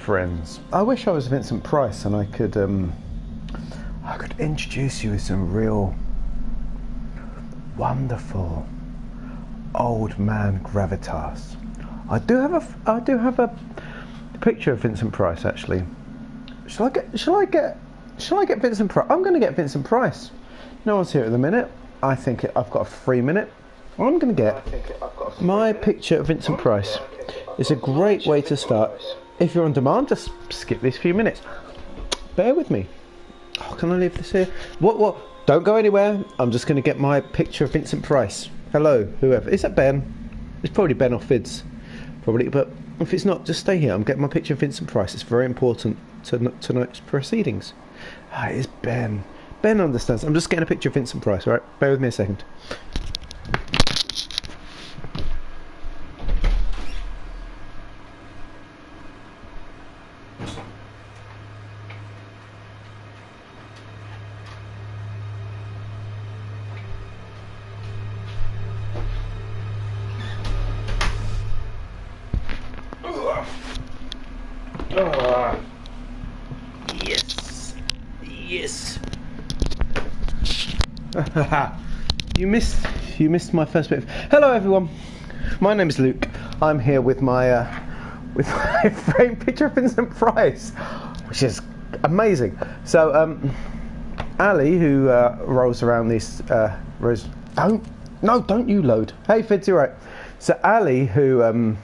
friends. I wish I was Vincent Price and I could introduce you with some real wonderful old man gravitas. I do have a picture of Vincent Price actually. Shall I get Vincent Price? I'm going to get Vincent Price. No one's here at the minute. I've got a free minute. I'm going to get my picture of Vincent Price. It's a great way to start. If you're on demand, just skip these few minutes. Bear with me. Oh, can I leave this here? What? Don't go anywhere. I'm just going to get my picture of Vincent Price. Hello, whoever. Is that Ben? It's probably Ben off Vids. Probably, but if it's not, just stay here. I'm getting my picture of Vincent Price. It's very important to tonight's proceedings. It is Ben. Ben understands. I'm just getting a picture of Vincent Price, alright? Bear with me a second. Yes. You missed my first bit. Hello everyone. My name is Luke. I'm here with my framed picture of Vincent Price, which is amazing. So Ali, who rolls around these don't you load. Hey Fids, you're right. So Ali, who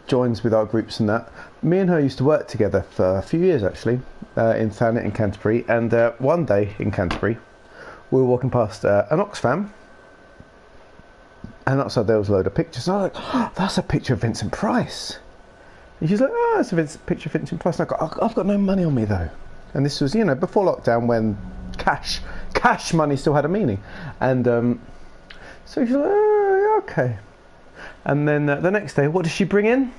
joins with our groups and that, me and her used to work together for a few years actually, in Thanet in Canterbury, and one day in Canterbury we were walking past an Oxfam, and outside there was a load of pictures, and I was like, oh, that's a picture of Vincent Price. And she's like, oh, it's a picture of Vincent Price. And I've got no money on me though, and this was, before lockdown, when cash money still had a meaning. And so she's like, oh, okay. And then the next day, what does she bring in?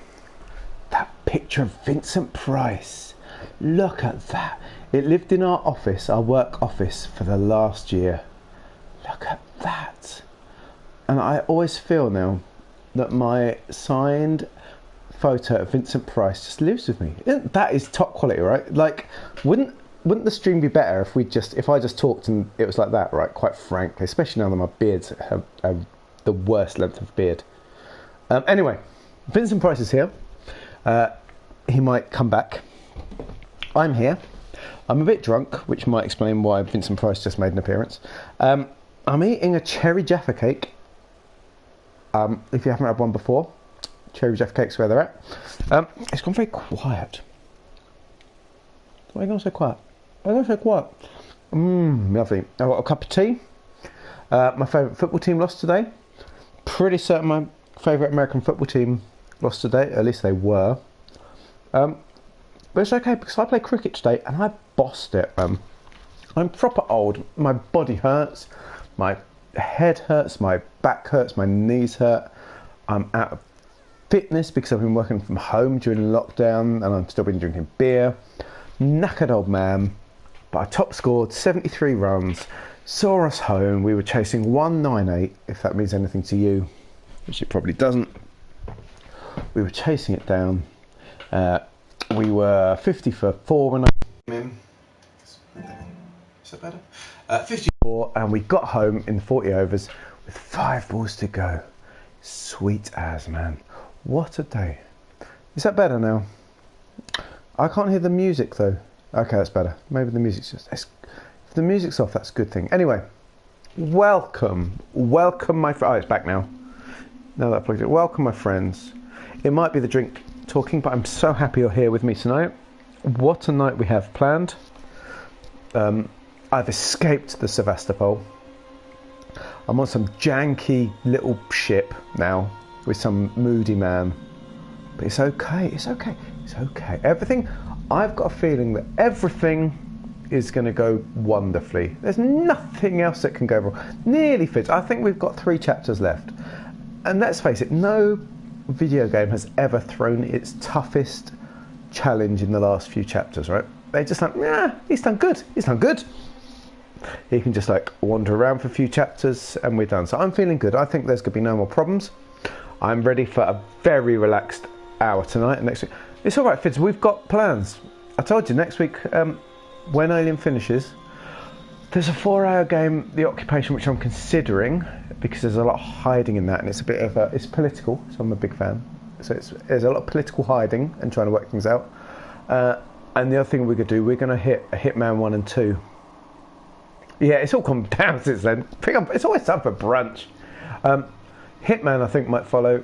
That picture of Vincent Price. Look at that. It lived in our office, our work office, for the last year. Look at that. And I always feel now that my signed photo of Vincent Price just lives with me. That is top quality, right? Like, wouldn't the stream be better if I just talked and it was like that, right? Quite frankly, especially now that my beard's have the worst length of beard. Anyway, Vincent Price is here. He might come back. I'm here. I'm a bit drunk, which might explain why Vincent Price just made an appearance. I'm eating a cherry Jaffa cake. If you haven't had one before, cherry Jaffa cake's where they're at. It's gone very quiet. Why are you going so quiet? Lovely. I've got a cup of tea. My favourite football team lost today. Pretty certain my favourite American football team lost today. At least they were. But it's okay because I played cricket today and I bossed it. I'm proper old. My body hurts. My head hurts. My back hurts. My knees hurt. I'm out of fitness because I've been working from home during lockdown and I've still been drinking beer. Knackered old man. But I top scored 73 runs. Saw us home. We were chasing 198, if that means anything to you, which it probably doesn't. We were chasing it down. We were 50 for 4 when I came in. Is that better? 54, and we got home in 40 overs with 5 balls to go. Sweet as, man. What a day. Is that better now? I can't hear the music though. Okay, that's better. Maybe the music's just... If the music's off, that's a good thing. Anyway, welcome my friends. Oh, it's back now. Now that I plugged it. Welcome my friends. It might be the drink talking, but I'm so happy you're here with me tonight. What a night we have planned. I've escaped the Sevastopol. I'm on some janky little ship now with some moody man. But it's okay, it's okay, it's okay. I've got a feeling that everything is going to go wonderfully. There's nothing else that can go wrong. Nearly fits. I think we've got 3 chapters left. And let's face it, no video game has ever thrown its toughest challenge in the last few chapters, right? They're just like, yeah, he's done good. He can just like wander around for a few chapters and we're done. So I'm feeling good. I think there's going to be no more problems. I'm ready for a very relaxed hour tonight and next week. It's all right, Fitz. We've got plans. I told you next week when Alien finishes, there's a 4-hour game, The Occupation, which I'm considering because there's a lot of hiding in that, and it's a bit of it's political, so I'm a big fan. So there's a lot of political hiding and trying to work things out. And the other thing we could do, we're going to hit Hitman 1 and 2. Yeah, it's all calmed down since then. It's always time for brunch. Hitman, I think, might follow.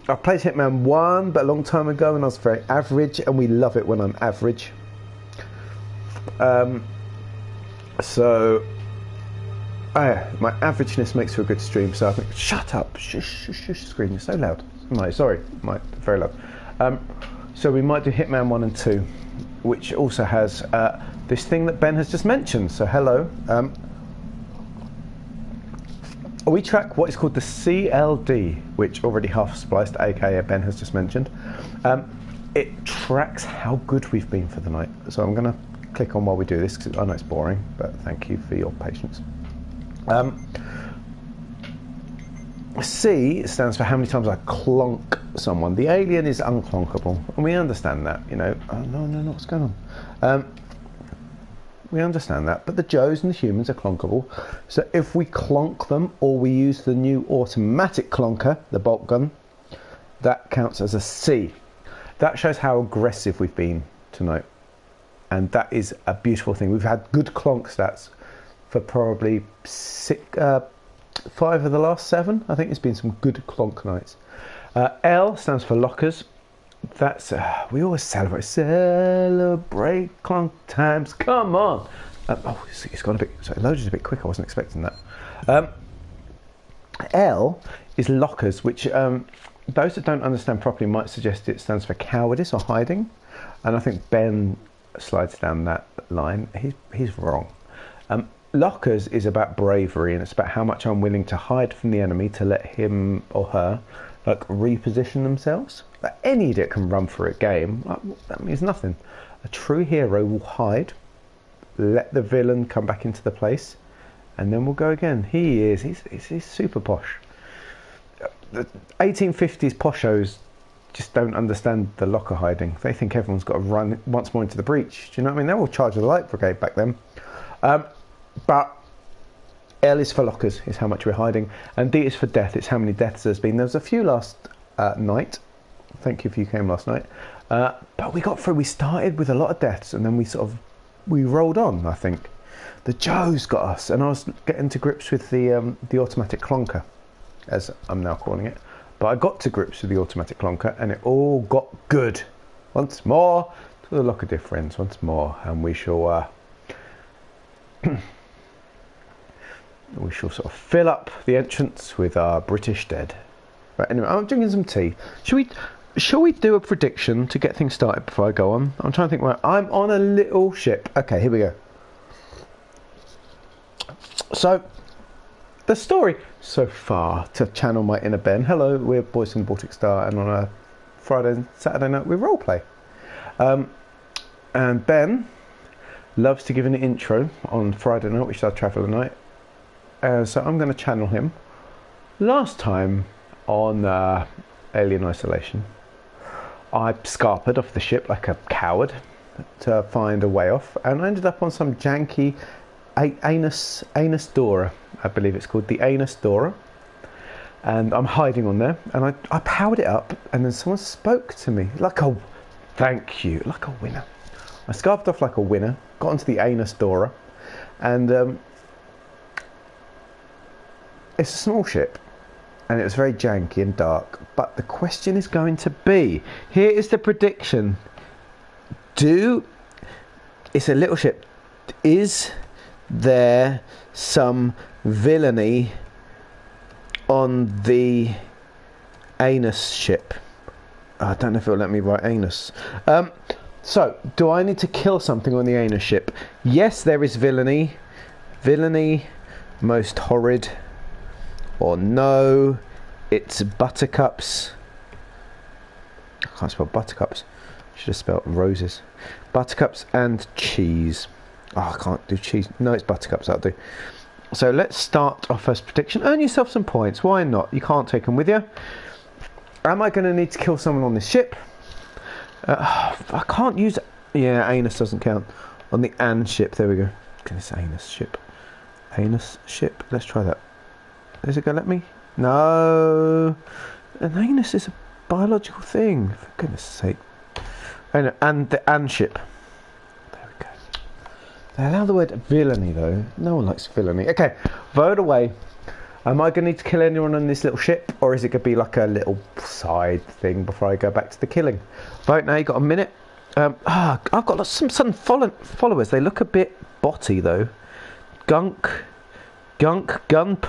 I played Hitman 1, but a long time ago, and I was very average, and we love it when I'm average. So, my averageness makes for a good stream, so I think, shut up, shush, screen, you're so loud. Sorry, very loud. So we might do Hitman 1 and 2, which also has this thing that Ben has just mentioned. So hello. We track what is called the CLD, which already half spliced, aka Ben has just mentioned. It tracks how good we've been for the night. So I'm going to click on while we do this, because I know it's boring, but thank you for your patience. C stands for how many times I clonk someone. The alien is unclonkable, and we understand that, you know. Oh, no, what's going on? We understand that, but the Joes and the humans are clonkable. So if we clonk them, or we use the new automatic clonker, the bolt gun, that counts as a C. That shows how aggressive we've been tonight, and that is a beautiful thing. We've had good clonk stats for probably 5 of the last 7. I think it's been some good clonk nights. L stands for lockers. That's we always celebrate clonk times. Come on. It's gone a bit. So it loaded a bit quick. I wasn't expecting that. L is lockers, which those that don't understand properly might suggest it stands for cowardice or hiding, and I think Ben slides down that line. He's wrong. Lockers is about bravery, and it's about how much I'm willing to hide from the enemy to let him or her reposition themselves. Any idiot can run for a game. That means nothing. A true hero will hide, let the villain come back into the place, and then we'll go again. He's super posh. The 1850s poshos just don't understand the locker hiding. They think everyone's got to run once more into the breach. Do you know what I mean? They were charged with the light brigade back then. But L is for lockers, is how much we're hiding, and D is for death. It's how many deaths there's been. There was a few last night. Thank you if you came last night. But we got through. We started with a lot of deaths, and then we rolled on. I think the Joes got us, and I was getting to grips with the automatic clonker, as I'm now calling it. But I got to grips with the automatic clonker, and it all got good. Once more to the locker, dear friends. Once more, and we shall. We shall sort of fill up the entrance with our British dead. Right, anyway, I'm drinking some tea. Shall we do a prediction to get things started before I go on? I'm trying to think. Well, I'm on a little ship. Okay, here we go. So, the story so far, to channel my inner Ben. Hello, we're Boys from the Baltic Star, and on a Friday and Saturday night we roleplay. And Ben loves to give an intro on Friday night, which is our Traveller night. So I'm going to channel him. Last time on Alien Isolation, I scarpered off the ship like a coward to find a way off, and I ended up on some janky Anus Dora, I believe it's called, the Anus Dora. And I'm hiding on there, and I powered it up, and then someone spoke to me like a thank you, like a winner. I scarped off like a winner, got onto the Anus Dora, and it's a small ship, and it was very janky and dark. But the question is going to be, here is the prediction. It's a little ship. Is there some villainy on the Anus ship? I don't know if it'll let me write anus. So, do I need to kill something on the Anus ship? Yes, there is villainy. Villainy, most horrid. Or no, it's buttercups. I can't spell buttercups. Should have spelled roses. Buttercups and cheese. Oh, I can't do cheese. No, it's buttercups, that'll do. So let's start our first prediction. Earn yourself some points. Why not? You can't take them with you. Am I going to need to kill someone on this ship? I can't use... Yeah, anus doesn't count. On the an ship, there we go. It's anus ship. Anus ship. Let's try that. Is it going to let me? No. An anus is a biological thing. For goodness sake. And the an ship. There we go. They allow the word villainy though. No one likes villainy. Okay, vote away. Am I going to need to kill anyone on this little ship, or is it going to be like a little side thing before I go back to the killing? Vote now. You got a minute. I've got some followers. They look a bit botty though. Gunk, Gump,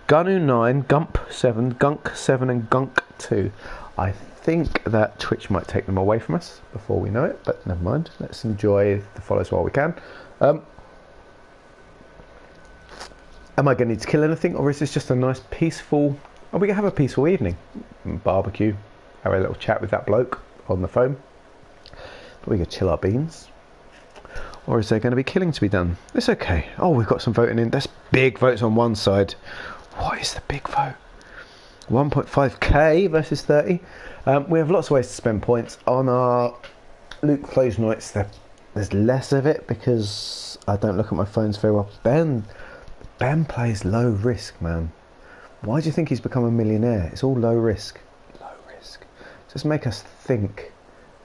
Gunu 9, Gump 7, Gunk 7, and Gunk 2. I think that Twitch might take them away from us before we know it, but never mind. Let's enjoy the follows while we can. Am I going to need to kill anything, or is this just a nice peaceful... Are we going to have a peaceful evening? Barbecue, have a little chat with that bloke on the phone. But we could chill our beans. Or is there going to be killing to be done? It's okay. Oh, we've got some voting in. There's big votes on one side. What is the big vote? 1.5k versus 30. We have lots of ways to spend points. On our Luke Plays nights, there's less of it because I don't look at my phones very well. Ben plays low risk, man. Why do you think he's become a millionaire? It's all low risk. Low risk. Just make us think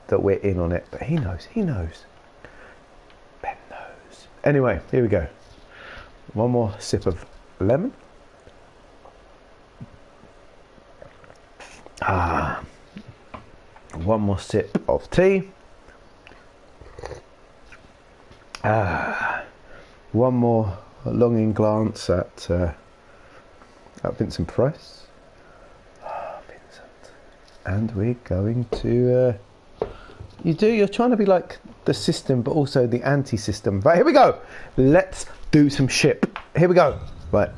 that we're in on it. But he knows. Ben knows. Anyway, here we go. One more sip of lemon. One more sip of tea. One more longing glance at Vincent Price. Vincent. And we're going to... You're trying to be like the system, but also the anti-system. Right, here we go. Let's do some ship. Here we go. Right.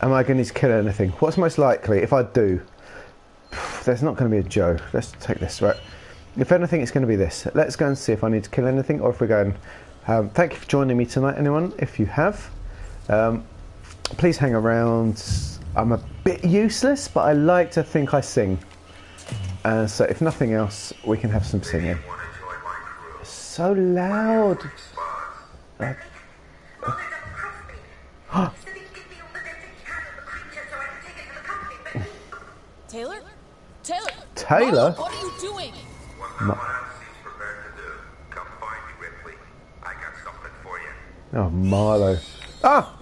Am I going to kill anything? What's most likely if I do? There's not going to be a Joe. Let's take this, right? If anything, it's going to be this. Let's go and see if I need to kill anything, or if we're going... thank you for joining me tonight, anyone, if you have. Please hang around. I'm a bit useless, but I like to think I sing. So if nothing else, we can have some singing. It's so loud. Taylor? Taylor? Mom, what are you doing? Oh, Marlo. Ah!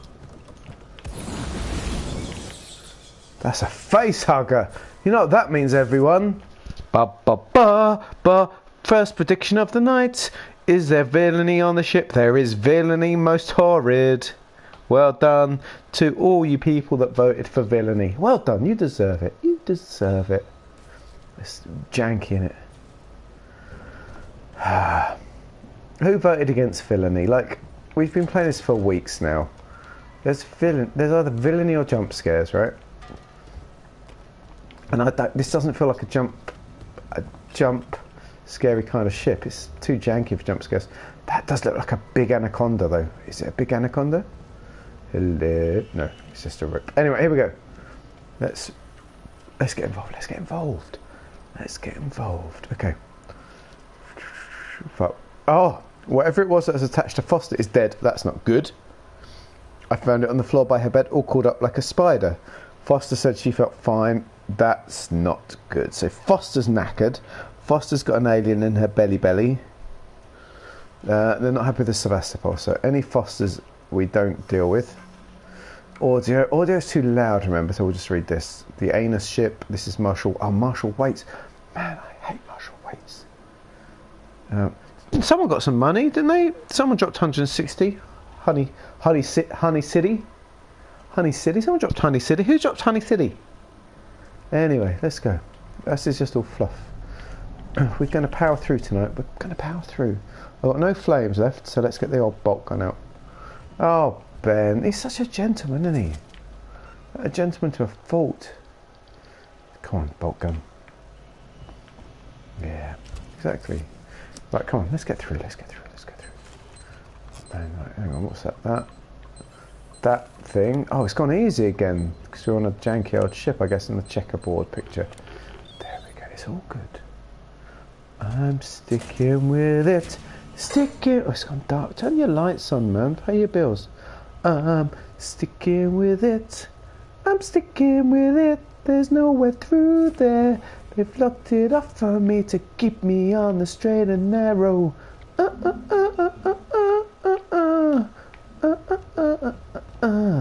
That's a face hugger. You know what that means, everyone? Ba ba ba ba. First prediction of the night. Is there villainy on the ship? There is villainy, most horrid. Well done to all you people that voted for villainy. Well done. You deserve it. You deserve it. It's janky, innit? Who voted against villainy? Like, we've been playing this for weeks now. There's either villainy or jump scares, right? And this doesn't feel like a jump scary kind of ship. It's too janky for jump scares. That does look like a big anaconda though. Is it a big anaconda? Hello? No, it's just a rope. Anyway, here we go. Let's get involved. Let's get involved. Let's get involved. Okay. Oh, whatever it was that was attached to Foster is dead. That's not good. I found it on the floor by her bed, all curled up like a spider. Foster said she felt fine. That's not good. So Foster's knackered. Foster's got an alien in her belly. They're not happy with the Sevastopol. So any Fosters we don't deal with. Audio's too loud, remember, so we'll just read this. The anus ship. This is Marshall. Oh, Marshall Waits. Man, I hate Marshall Waits. Someone got some money, didn't they? Someone dropped 160. Honey City. Someone dropped Honey City. Who dropped Honey City? Anyway, let's go. This is just all fluff. We're going to power through tonight. We're going to power through. I've got no flames left, so let's get the old bolt gun out. Oh, Ben. He's such a gentleman, isn't he? A gentleman to a fault. Come on, bolt gun. Yeah, exactly. Right, come on, let's get through. Right, hang on, what's that? That thing. Oh, it's gone easy again because we're on a janky old ship, I guess, in the checkerboard picture. There we go. It's all good. I'm sticking with it. Sticking. Oh, it's gone dark. Turn your lights on, man. Pay your bills. I'm sticking with it. I'm sticking with it. There's nowhere through there. They've locked it off for me to keep me on the straight and narrow.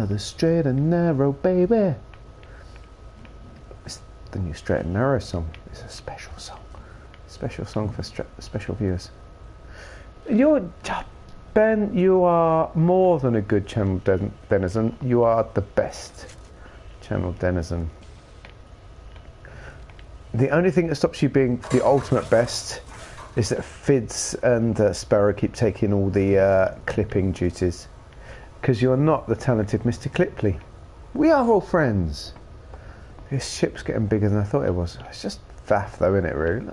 The straight and narrow, baby. It's the new straight and narrow song. It's a special song. Special song for special viewers. Ben, you are more than a good channel denizen. You are the best channel denizen. The only thing that stops you being the ultimate best is that Fids and Sparrow keep taking all the clipping duties. Because you're not the talented Mr. Clipley. We are all friends. This ship's getting bigger than I thought it was. It's just faff though, isn't it, really?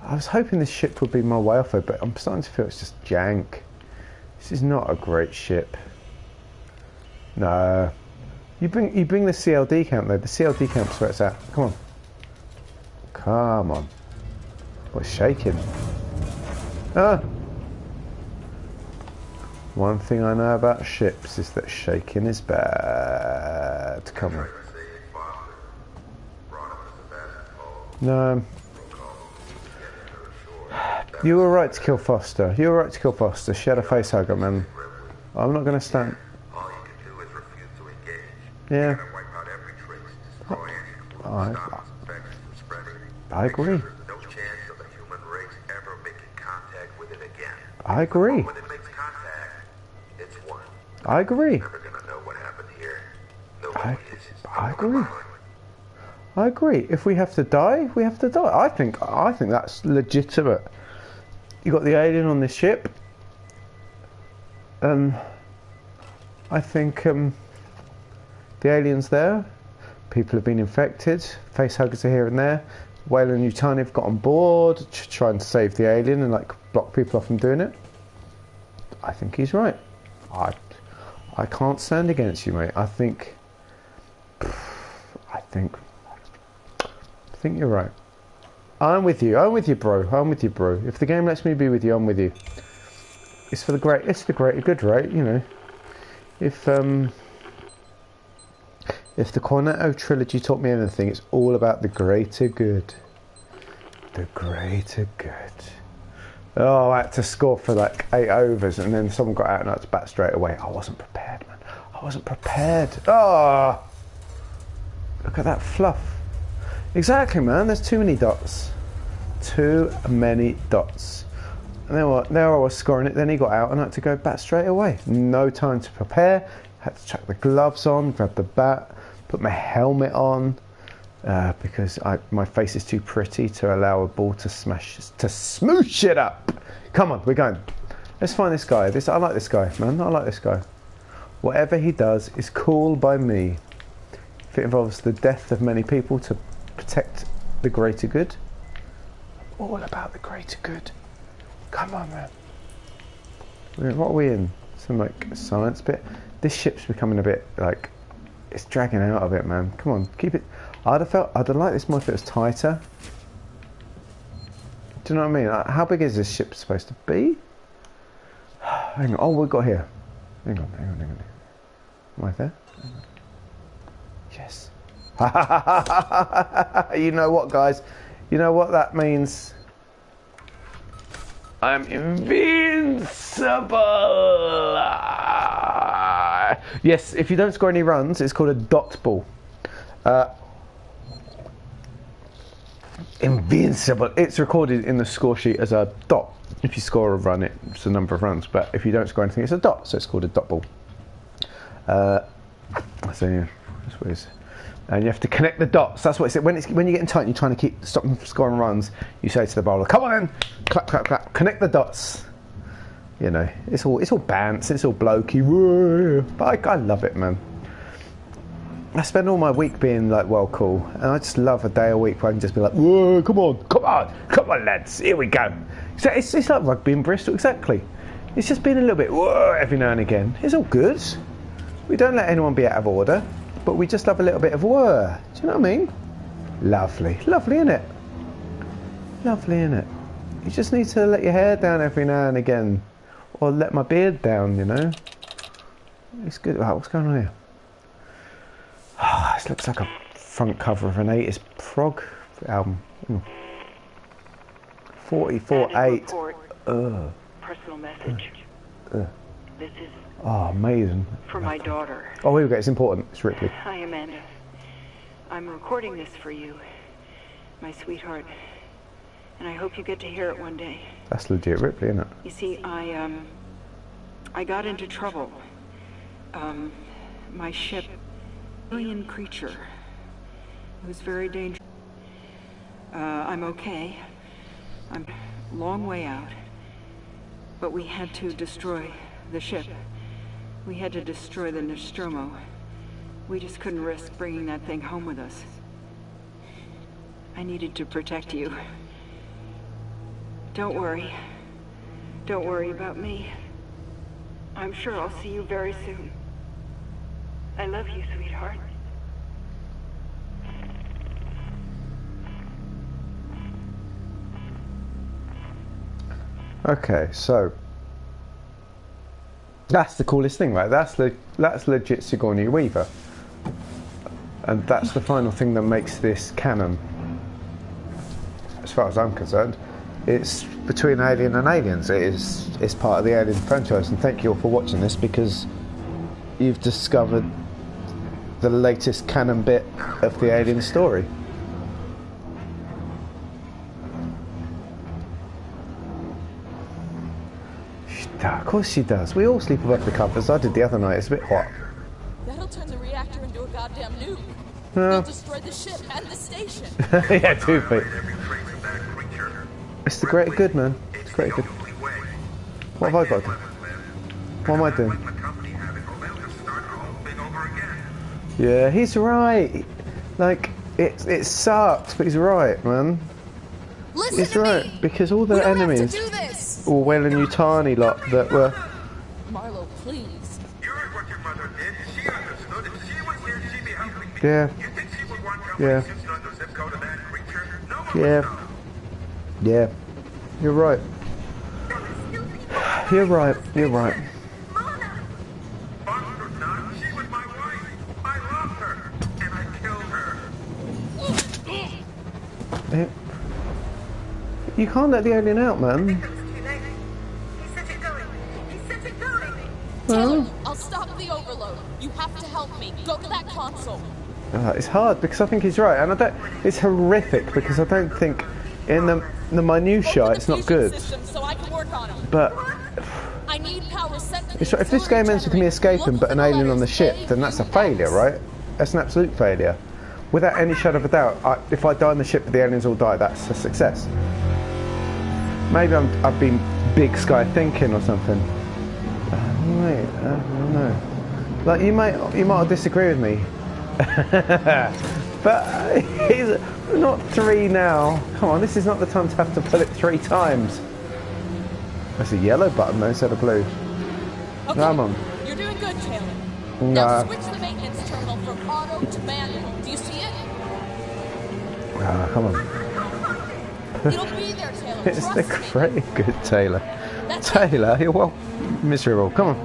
I was hoping this ship would be my way off it, but I'm starting to feel it's just jank. This is not a great ship. No. You bring the CLD camp though. The CLD camp's where it's at. Come on. Come on. What's shaking? Ah! One thing I know about ships is that shaking is bad. Come on. No. You were right to kill Foster. You were right to kill Foster. She had a face hugger, man. I'm not going to stand. All you can do is refuse to engage. Yeah. You're gonna wipe out every trace, destroy any clues, stop infections from spreading. I agree. There's no chance of the human race ever making contact with it again. I agree. When it makes contact, it's one. I agree. Never gonna know what happened here. Nobody is. I agree. I agree. If we have to die, we have to die. I think that's legitimate. You got the alien on this ship. I think the alien's there. People have been infected. Facehuggers are here and there. Weyland Yutani have got on board, trying to save the alien and like block people off from doing it. I think he's right. I can't stand against you, mate. I think you're right. I'm with you. I'm with you, bro. I'm with you, bro. If the game lets me be with you, I'm with you. It's for the great. It's the greater good, right? You know. If the Cornetto trilogy taught me anything, it's all about the greater good. The greater good. Oh, I had to score for like 8 overs, and then someone got out and I had to bat straight away. I wasn't prepared, man. I wasn't prepared. Oh, look at that fluff. Exactly, man. There's too many dots. Too many dots. And there I was scoring it. Then he got out and I had to go bat straight away. No time to prepare. Had to chuck the gloves on, grab the bat, put my helmet on because my face is too pretty to allow a ball to smoosh it up. Come on, we're going. Let's find this guy. I like this guy, man. I like this guy. Whatever he does is cool by me. If it involves the death of many people to protect the greater good, I'm all about the greater good. Come on, man. What are we in? Some like science bit. This ship's becoming a bit like it's dragging out a bit, man. Come on, keep it. I'd have liked this more if it was tighter. Do you know what I mean? Like, how big is this ship supposed to be? Hang on. Oh, we've got here. Hang on. Am I there? Yes. You know what, guys? You know what that means? I'm invincible! Yes, if you don't score any runs, it's called a dot ball. Invincible. It's recorded in the score sheet as a dot. If you score a run, it's a number of runs. But if you don't score anything, it's a dot. So it's called a dot ball. So yeah, that's what it is. And you have to connect the dots. That's what it said. When you're getting tight and you're trying to stop them from scoring runs, you say to the bowler, "Come on then, clap, clap, clap, connect the dots." You know, it's all bants, it's all blokey. But I love it, man. I spend all my week being like, well, cool, and I just love a day a week where I can just be like, "Whoa, come on, lads, here we go." So it's like rugby in Bristol, exactly. It's just being a little bit whoa every now and again. It's all good. We don't let anyone be out of order. But we just love a little bit of whir. Do you know what I mean? Lovely. Lovely, innit? Lovely, innit? You just need to let your hair down every now and again. Or let my beard down, you know? It's good. Right, what's going on here? Oh, this looks like a front cover of an 80s prog album. 44.8. Ugh. Personal message. Ugh. This is Oh, amazing. for my daughter. Oh, here we go. It's important. It's Ripley. Hi, Amanda. I'm recording this for you, my sweetheart. And I hope you get to hear it one day. That's legit Ripley, isn't it? You see, I got into trouble. My ship, alien creature. It was very dangerous. I'm okay. I'm a long way out. But we had to destroy the ship. We had to destroy the Nostromo. We just couldn't risk bringing that thing home with us. I needed to protect you. Don't worry. Don't worry about me. I'm sure I'll see you very soon. I love you, sweetheart. Okay, so that's the coolest thing, right? That's legit Sigourney Weaver, and that's the final thing that makes this canon, as far as I'm concerned. It's between Alien and Aliens. It's part of the Alien franchise, and thank you all for watching this because you've discovered the latest canon bit of the Alien story. Of course she does. We all sleep above the covers. I did the other night. It's a bit hot. That'll turn the reactor into a goddamn nuke. No. They'll destroy the ship and the station. Yeah, 2 feet. Every trace of that creature. It's the greater good, man. It's the greater good. Only way. What have I got to do? What am I doing? Let the company have it, or they'll just start the whole thing over again. Yeah, he's right. Like, it sucked, but he's right, man. Listen He's to right, me. because all the We don't enemies, have to do this. all Weyland-Yutani lot that were... Marlo, please. You heard what your mother did. She understood. If she was here, she'd be helping me. Yeah. You think she would want Yeah. company on the zip code of that creature? No one Yeah. would know. Yeah. You're right. You're right. You're right. Boss or not, she was my wife. I loved her, and I killed her. You can't let the alien out, man. It's too late. He sent it going. He sent it going. Taylor, I'll stop the overload. You have to help me. Go to that console. It's hard because I think he's right, and I don't. It's horrific because I don't think in the minutiae Open the it's not fusion good. system so I can work on 'em. But I need power sent to the it's right, if this game ends with me escaping but an alien on the ship, then that's a failure, right? That's an absolute failure. Without any shadow of a doubt, if I die on the ship but the aliens all die, that's a success. Maybe I've been big sky thinking or something. Wait, I don't know. Like you might disagree with me, but he's not 3 now. Come on, this is not the time to have to pull it 3 times. That's a yellow button though instead of blue. Okay. Come on. You're doing good, Taylor. Nah. Now switch the maintenance terminal from auto to manual. Do you see it? Come on. It'll be there, Taylor. It's the Trust me. very good Taylor. That's it. Taylor, you're well miserable. Come on.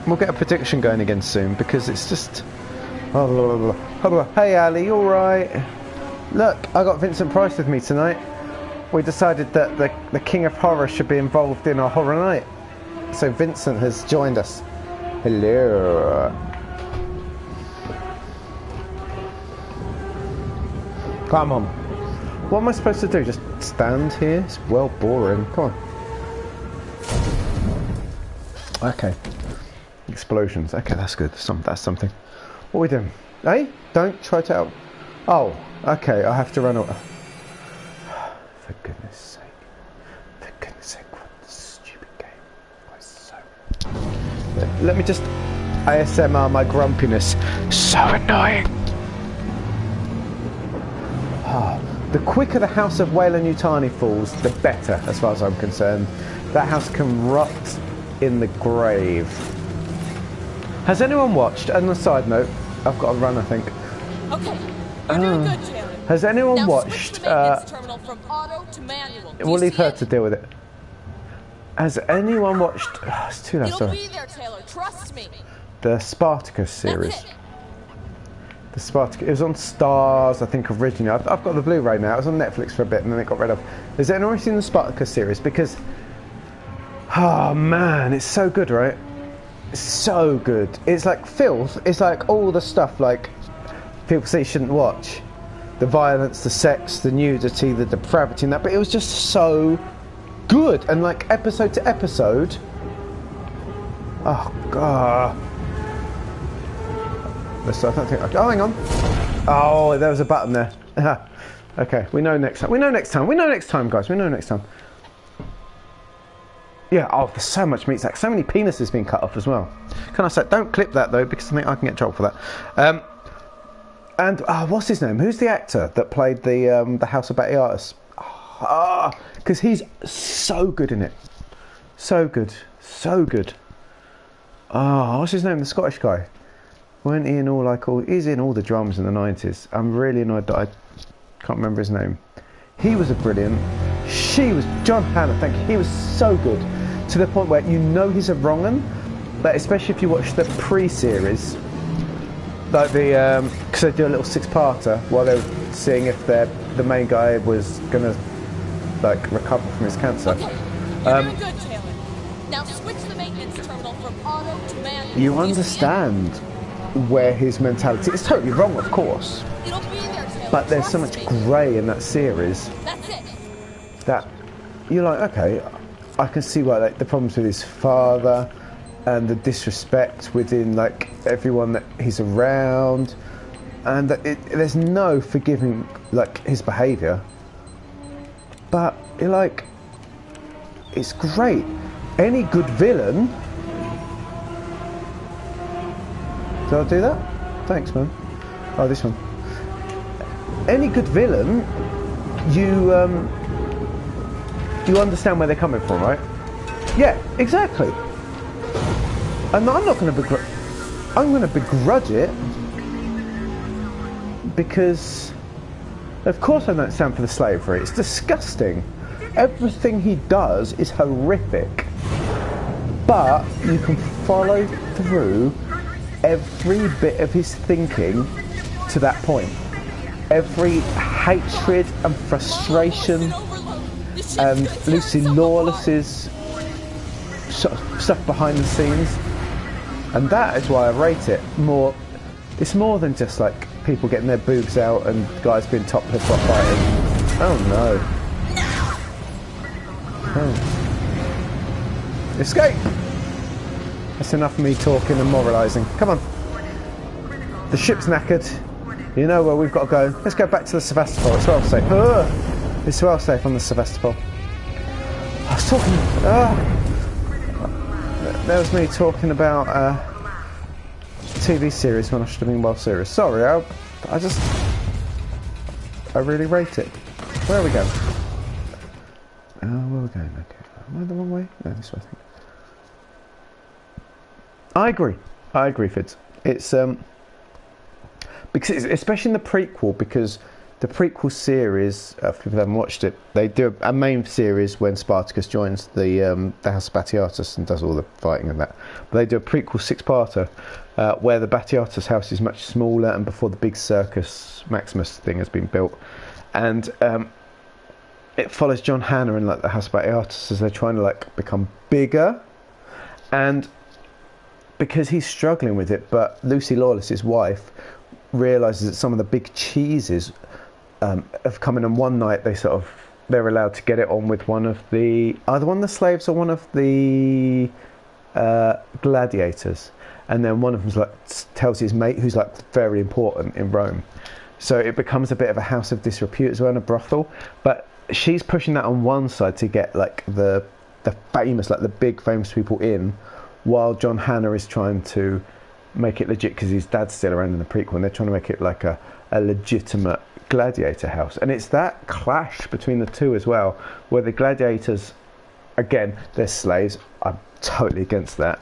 We'll get a prediction going again soon because it's just. Hey Ali, you alright? Look, I got Vincent Price with me tonight. We decided that the King of Horror should be involved in our horror night. So Vincent has joined us. Hello. Come on. What am I supposed to do? Just stand here? It's well boring. Come on. Okay. Explosions. Okay, that's good. That's something. What are we doing? Hey, don't try to out. Oh, okay. I have to run away. For goodness sake. For goodness sake. What a stupid game. Why so. Let me just ASMR my grumpiness. So annoying. The quicker the House of Weyland-Yutani falls, the better, as far as I'm concerned. That house can rot in the grave. Has anyone watched? And on a side note, I've got to run, I think. Okay. You're doing good, Taylor. Has anyone Now switch watched? the maintenance terminal from auto to manual. Do We'll you leave see her it? to deal with it. Has anyone watched? It's too late. It'll Sorry. be there, Taylor. Trust me. The Spartacus series. That's it. The Spartacus. It was on Stars, I think, originally. I've got the Blu-ray now. It was on Netflix for a bit, and then it got rid of. Has anyone seen the Spartacus series? Because, oh man, it's so good, right? It's so good. It's like filth. It's like all the stuff like people say you shouldn't watch. The violence, the sex, the nudity, the depravity, and that. But it was just so good, and like episode to episode. Oh god. I don't think. Oh, hang on. Oh, there was a button there. Okay, we know next time. We know next time. We know next time, guys. We know next time. Yeah. Oh, there's so much meat. So many penises being cut off as well. Can I say? Don't clip that though, because I think I can get in trouble for that. And what's his name? Who's the actor that played the House of Batiatus? Because he's so good in it. So good. So good. What's his name? The Scottish guy. Weren't he in he's in all the dramas in the 90s. I'm really annoyed that I can't remember his name. He was a brilliant. She was John Hannah, thank you. He was so good. To the point where you know he's a wrong 'un. But especially if you watch the pre-series. Like because they do a little six-parter while they're seeing if the main guy was gonna recover from his cancer. Okay, you're doing good, Taylor. Now switch the maintenance terminal from auto to manual. You Do see it? understand where his mentality is totally wrong, of course. It'll be there, Taylor. But there's so Trust much me. grey in that series That's it. that you're like, okay, I can see why the problems with his father and the disrespect within everyone that he's around, and that there's no forgiving his behaviour. But you're like, it's great. Any good villain. Did I do that? Thanks, man. Oh, this one. Any good villain, you understand where they're coming from, right? Yeah, exactly. And I'm not going to I'm going to begrudge it because, of course, I don't stand for the slavery. It's disgusting. Everything he does is horrific. But you can follow through every bit of his thinking to that point. Every hatred and frustration and Lucy Lawless's stuff behind the scenes. And that is why I rate it more. It's more than just people getting their boobs out and guys being topless while fighting. Oh no. Oh. Escape! That's enough of me talking and moralising. Come on. The ship's knackered. You know where we've got to go. Let's go back to the Sevastopol. It's well safe. It's well safe on the Sevastopol. I was talking... there was me talking about TV series when I should have been well serious. Sorry, I really rate it. Where are we going? Where are we going? Okay. Am I the wrong way? No, this way, I think. I agree, Fids. It's because especially in the prequel, because the prequel series, for people who haven't watched it, they do a main series when Spartacus joins the House of Batiatus and does all the fighting and that. But they do a prequel six-parter where the Batiatus house is much smaller and before the big Circus Maximus thing has been built, and it follows John Hannah and the House of Batiatus as they're trying to become bigger, and because he's struggling with it, but Lucy Lawless, his wife, realises that some of the big cheeses have come in, and one night they're allowed to get it on with one of the either one of the slaves or one of the gladiators, and then one of them tells his mate who's very important in Rome, so it becomes a bit of a house of disrepute as well, and a brothel. But she's pushing that on one side to get the famous the big famous people in, while John Hannah is trying to make it legit because his dad's still around in the prequel, and they're trying to make it a legitimate gladiator house. And it's that clash between the two as well, where the gladiators, again, they're slaves. I'm totally against that,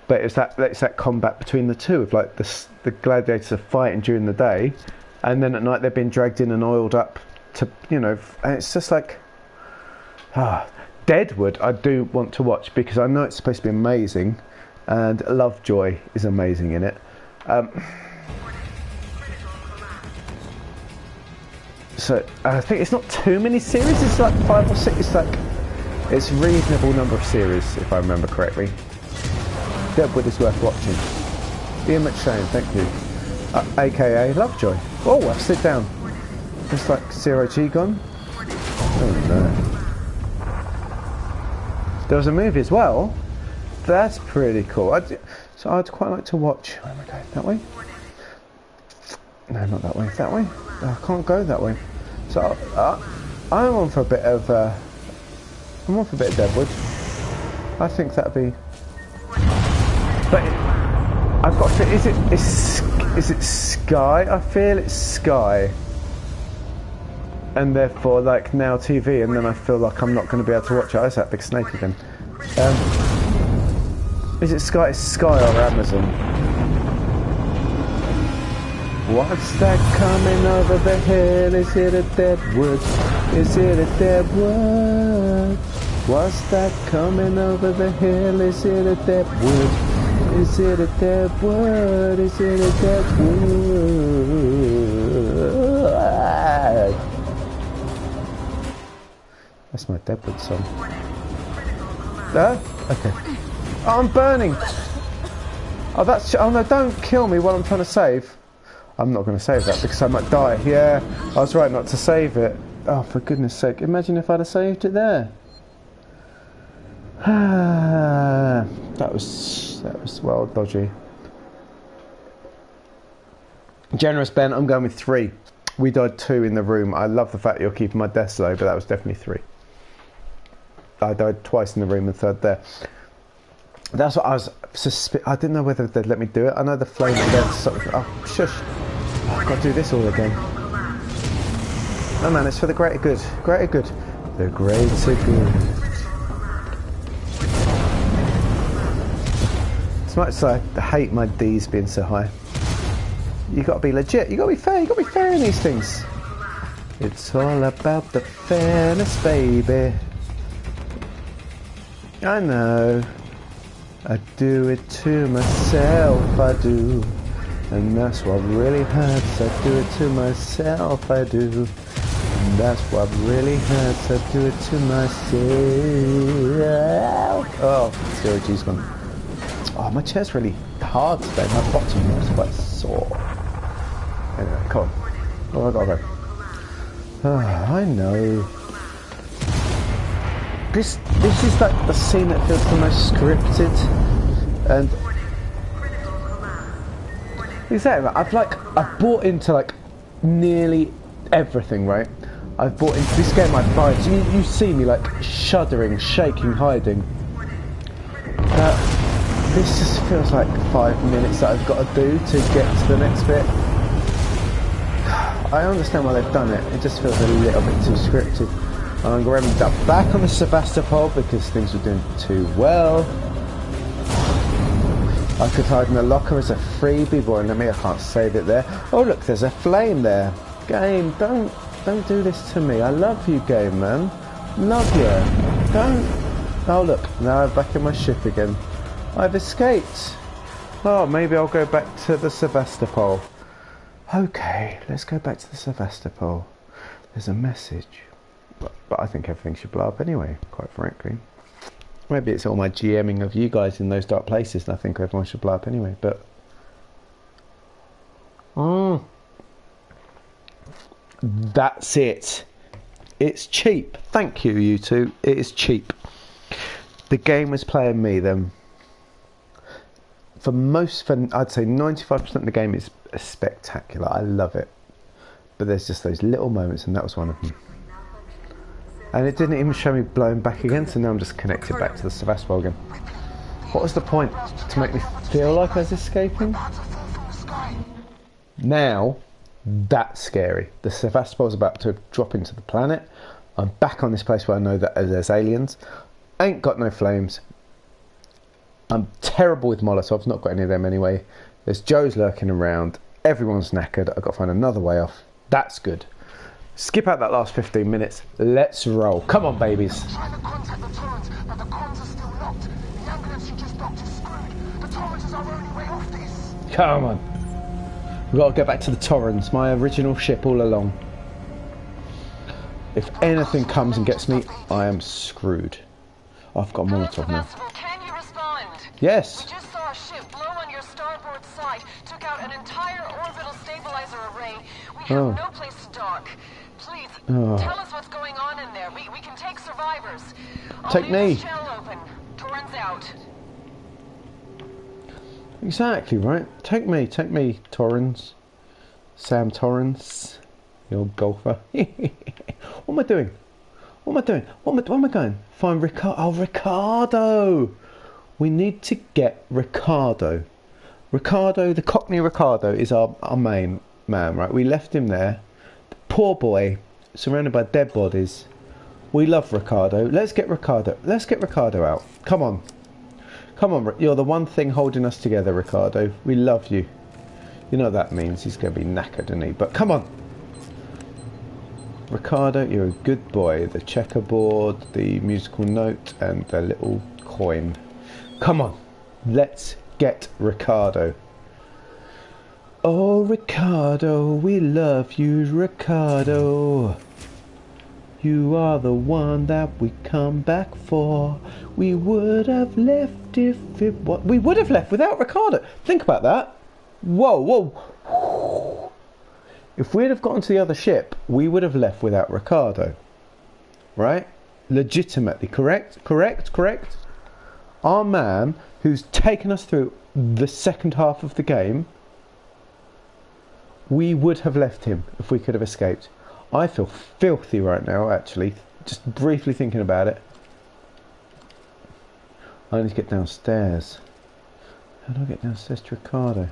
but it's that combat between the two of the gladiators are fighting during the day, and then at night they're being dragged in and oiled up to, you know, and it's just like, Deadwood I do want to watch because I know it's supposed to be amazing, and Lovejoy is amazing in it. So I think it's not too many series, it's like 5 or 6, it's a reasonable number of series if I remember correctly. Deadwood is worth watching. Ian McShane, thank you. AKA Lovejoy. Oh, I've sit down. It's like Zero G gone. Oh no. There was a movie as well. That's pretty cool. So I'd quite like to watch. Where am I going? That way? No, not that way. That way? Oh, I can't go that way. So I'm on for a bit of. I'm on for a bit of Deadwood. I think that'd be. But I've got to. Is it Sky? I feel it's Sky. And therefore, like Now TV, and then I feel like I'm not going to be able to watch it. Oh, it's that big snake again. Is it Sky? It's Sky or Amazon? What's that coming over the hill? Is it a Deadwood? Is it a Deadwood? What's that coming over the hill? Is it a Deadwood? Is it a Deadwood? Is it a Deadwood? That's my Deadwood song. Okay. Oh, I'm burning! Oh, that's... Oh, no, don't kill me while I'm trying to save. I'm not going to save that because I might die. Yeah, I was right not to save it. Oh, for goodness sake. Imagine if I'd have saved it there. That was well dodgy. Generous Ben, I'm going with 3. We died 2 in the room. I love the fact that you're keeping my deaths low, but that was definitely 3. I died twice in the room and 3rd there. That's what I was I didn't know whether they'd let me do it. I know the flame and death sort of, oh shush. Oh, I've got to do this all again. No man, it's for the greater good. Greater good. The greater good. As much as I hate my D's being so high. You got to be legit. You got to be fair. You got to be fair in these things. It's all about the fairness, baby. I know. I do it to myself, I do. And that's what really hurts. I do it to myself, I do. And that's what really hurts. I do it to myself. Oh, 0 G's gone. Oh, my chair's really hard today. My bottom is quite sore. Anyway, come on. Oh, I gotta go. Oh, I know. This is like the scene that feels the most scripted, and exactly. I've bought into like nearly everything, right? I've bought into this game. I've tried. You see me like shuddering, shaking, hiding. This just feels like 5 minutes that I've got to do to get to the next bit. I understand why they've done it. It just feels a little bit too scripted. I'm going to end up back on the Sevastopol because things were doing too well. I could hide in the locker as a freebie, boy, let me, I can't save it there. Oh look, there's a flame there. Game, don't do this to me. I love you, game man. Love you. Don't. Oh look, now I'm back in my ship again. I've escaped. Oh, maybe I'll go back to the Sevastopol. Okay, let's go back to the Sevastopol. There's a message. But I think everything should blow up anyway, quite frankly. Maybe it's all my GMing of you guys in those dark places, and I think everyone should blow up anyway, but... That's it. It's cheap. Thank you, you two. It is cheap. The game was playing me then. For I'd say 95% of the game is spectacular. I love it. But there's just those little moments, and that was one of them. And it didn't even show me blowing back again, so now I'm just connected back to the Sevastopol again. What was the point? To make me feel like I was escaping? Now, that's scary. The Sevastopol's about to drop into the planet. I'm back on this place where I know that there's aliens. Ain't got no flames. I'm terrible with Molotovs, not got any of them anyway. There's Joes lurking around. Everyone's knackered. I've got to find another way off. That's good. Skip out that last 15 minutes. Let's roll. Come on, babies. Trying to contact the Torrens, but the comms are still locked. The ambulance you just docked is screwed. The Torrens is our only way off this. Come on. We've got to go back to the Torrens, my original ship all along. If anything comes and gets me, I am screwed. I've got a Molotov now. Can you respond? Yes. We just saw a ship blow on your starboard side, took out an entire orbital stabilizer array. We have no place to dock. Please, tell us what's going on in there. We can take survivors. Take me. Shell open. Torrens out. Exactly, right? Take me, Torrens. Sam Torrens. The old golfer. What am I doing? What am I doing? Where am I going? Find Ricardo. Oh, Ricardo! We need to get Ricardo. Ricardo, the Cockney Ricardo, is our main man, right? We left him there. Poor boy, surrounded by dead bodies. We love Ricardo. Let's get Ricardo. Let's get Ricardo out. Come on. Come on, you're the one thing holding us together, Ricardo. We love you. You know what that means. He's going to be knackered, isn't he? But come on. Ricardo, you're a good boy. The checkerboard, the musical note, and the little coin. Come on. Let's get Ricardo. Oh, Ricardo, we love you, Ricardo. You are the one that we come back for. We would have left if it was... We would have left without Ricardo. Think about that. Whoa, whoa. If we'd have gotten to the other ship, we would have left without Ricardo. Right? Legitimately. Correct? Correct? Our man, who's taken us through the second half of the game, we would have left him if we could have escaped. I feel filthy right now, actually. Just briefly thinking about it. I need to get downstairs. How do I get downstairs to Ricardo?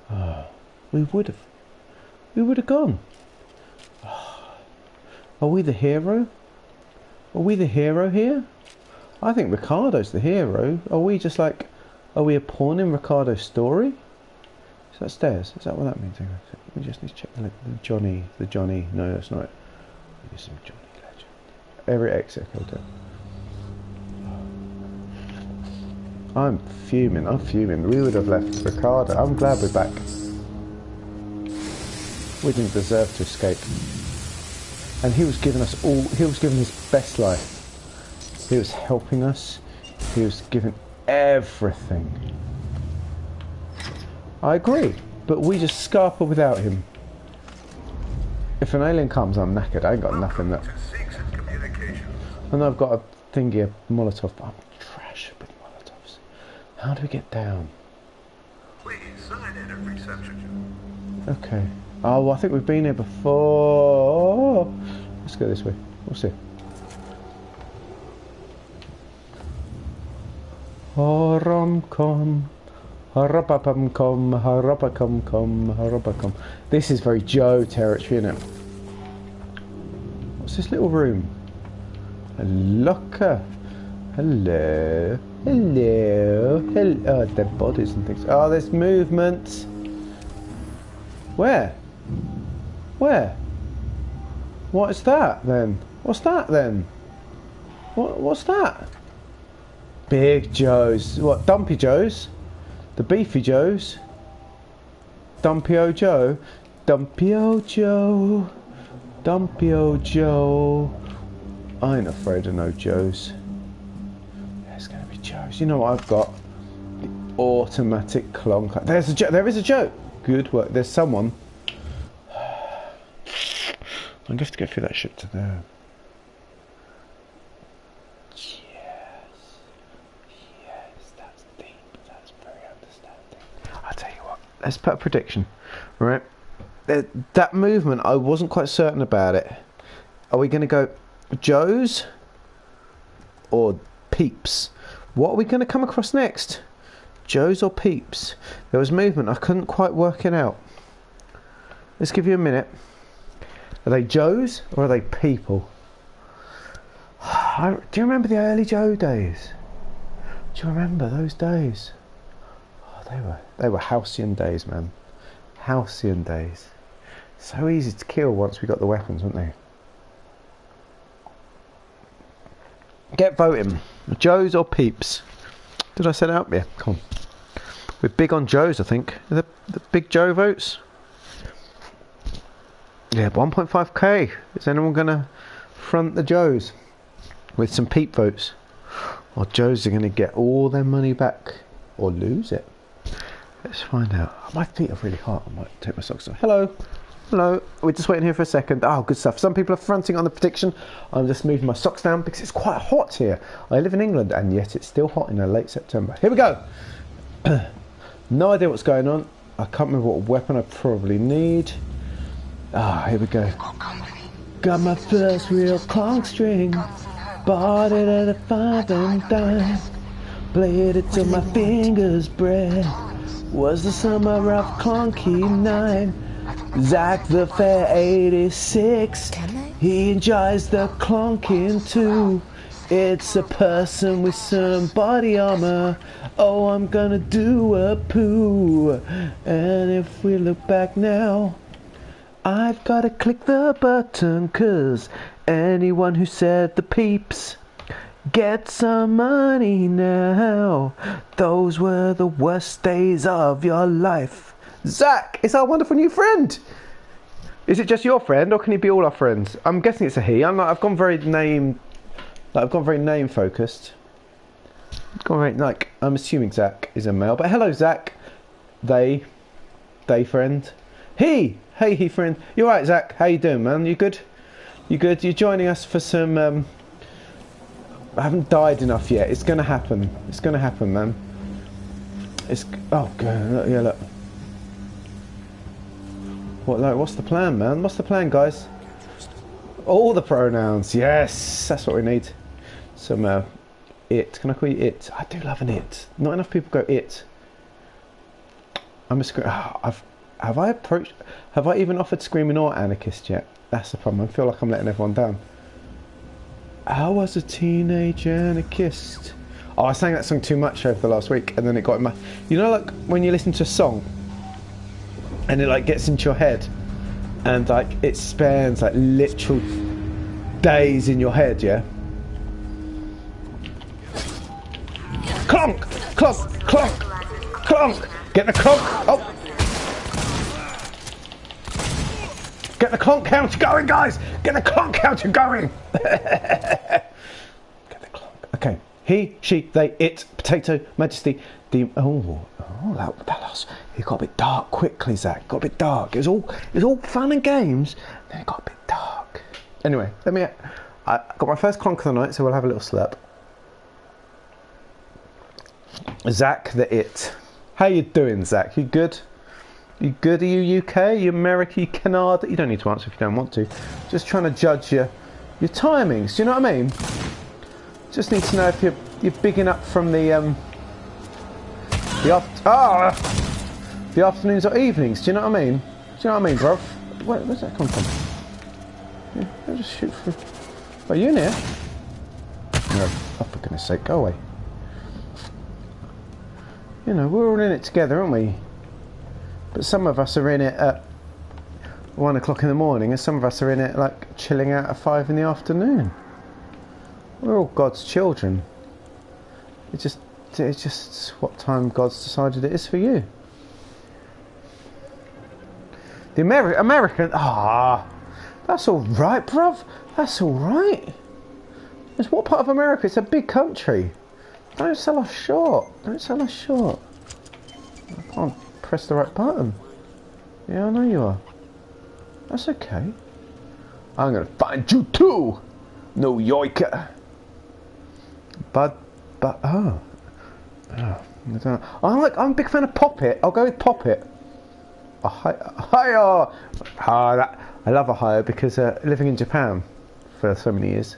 Oh, we would have gone. Oh, are we the hero? Are we the hero here? I think Ricardo's the hero. Are we just like... Are we a pawn in Ricardo's story? Is that stairs? Is that what that means? We just need to check the Johnny. No, that's not it. We need some Johnny Legend. Every exit hotel. I'm fuming. We would have left Ricardo. I'm glad we're back. We didn't deserve to escape. And he was giving us all... He was giving his best life. He was helping us. He was giving everything. I agree, but we just scarper without him. If an alien comes, I'm knackered. I ain't got nothing that... And I've got a thingy, a Molotov, but I'm trash with Molotovs. How do we get down? Please sign in at reception. Okay. Oh, I think we've been here before. Let's go this way. We'll see. Haramcom. Harapapamcom. Harapacom. This is very Joe territory, isn't it? What's this little room? A locker. Hello. Oh, dead bodies and things. Oh, there's movement. Where? What is that then? What's that then? What's that? Big Joes. What? Dumpy Joes? The Beefy Joes? Dumpy O Joe? Dumpy O Joe. I ain't afraid of no Joes. There's gonna be Joes. You know what I've got? The automatic clonk. There's a Joe. There is a Joe. Good work. There's someone. I'm going to have to go through that ship to there. Yes, that's deep. That's very understanding. I'll tell you what. Let's put a prediction. Right? That movement, I wasn't quite certain about it. Are we going to go Joes or Peeps? What are we going to come across next? Joes or Peeps? There was movement. I couldn't quite work it out. Let's give you a minute. Are they Joes or are they people? Do you remember the early Joe days? Do you remember those days? Oh, they were halcyon days, man. Halcyon days. So easy to kill once we got the weapons, weren't they? Get voting. Joes or Peeps? Did I set it up? Yeah, come on. We're big on Joes, I think. The big Joe votes? Yeah, 1.5k. Is anyone going to front the Joes with some Peep votes? Or Joes are going to get all their money back or lose it? Let's find out. My feet are really hot. I might take my socks off. Hello. Hello. We're just waiting here for a second. Oh, good stuff. Some people are fronting on the prediction. I'm just moving my socks down because it's quite hot here. I live in England and yet it's still hot in late September. Here we go. No idea what's going on. I can't remember what weapon I probably need. Ah, here we go. Got my first real conch string. Bought it at a 5 and dime. Played it till my fingers bled. Was the summer of clunky 9. Zach the Fair 86. He enjoys the clunking too. It's a person with some body armor. Oh, I'm gonna do a poo. And if we look back now, I've gotta click the button, 'cause anyone who said the Peeps get some money now. Those were the worst days of your life. Zach, it's our wonderful new friend. Is it just your friend, or can he be all our friends? I'm guessing it's a he. I've gone very name focused. I'm assuming Zach is a male, but hello Zach. They friend. Hey friend. You alright Zach? How you doing, man? You good? You good? You're joining us for some I haven't died enough yet. It's gonna happen. It's gonna happen, man. Oh god, yeah, look. What's the plan, man? What's the plan, guys? All the pronouns. Yes, that's what we need. Some it. Can I call you it? I do love an it. Not enough people go it. I'm a have I even offered Screaming or Anarchist yet? That's the problem. I feel like I'm letting everyone down. I was a teenage anarchist. Oh, I sang that song too much over the last week, and then it got in my... You know, like when you listen to a song and it like gets into your head and like it spans like literal days in your head, yeah? Clonk! Clonk! Clonk! Clonk! Get the clonk! Oh! Get the clonk counter going, guys! Get the clonk counter going! Get the clonk. Okay. He, she, they, it, potato, majesty, demon. Oh, that lost. It got a bit dark quickly, Zach. It got a bit dark. It was all fun and games. Then it got a bit dark. Anyway, I got my first clonk of the night, so we'll have a little slurp. Zach the it. How you doing, Zach? You good? You good? Are you UK? Are you America? You Canada? You don't need to answer if you don't want to. Just trying to judge your timings. Do you know what I mean? Just need to know if you're bigging up from the afternoons or evenings. Do you know what I mean? Do you know what I mean, bruv? Where's that come from? Yeah, I'll just shoot through. Are you in here? No. Oh, for goodness sake, go away. You know, we're all in it together, aren't we? But some of us are in it at 1 o'clock in the morning, and some of us are in it like chilling out at 5 in the afternoon. We're all God's children. It's just what time God's decided it is for you. The American, that's all right, bruv. That's all right. It's what part of America? It's a big country. Don't sell us short. Don't sell us short. I can't press the right button. Yeah, I know you are. That's okay. I'm gonna find you too, New Yorker. But I don't know. I'm a big fan of Pop-It. I'll go with Pop-It. Ohio. I love Ohio because living in Japan for so many years.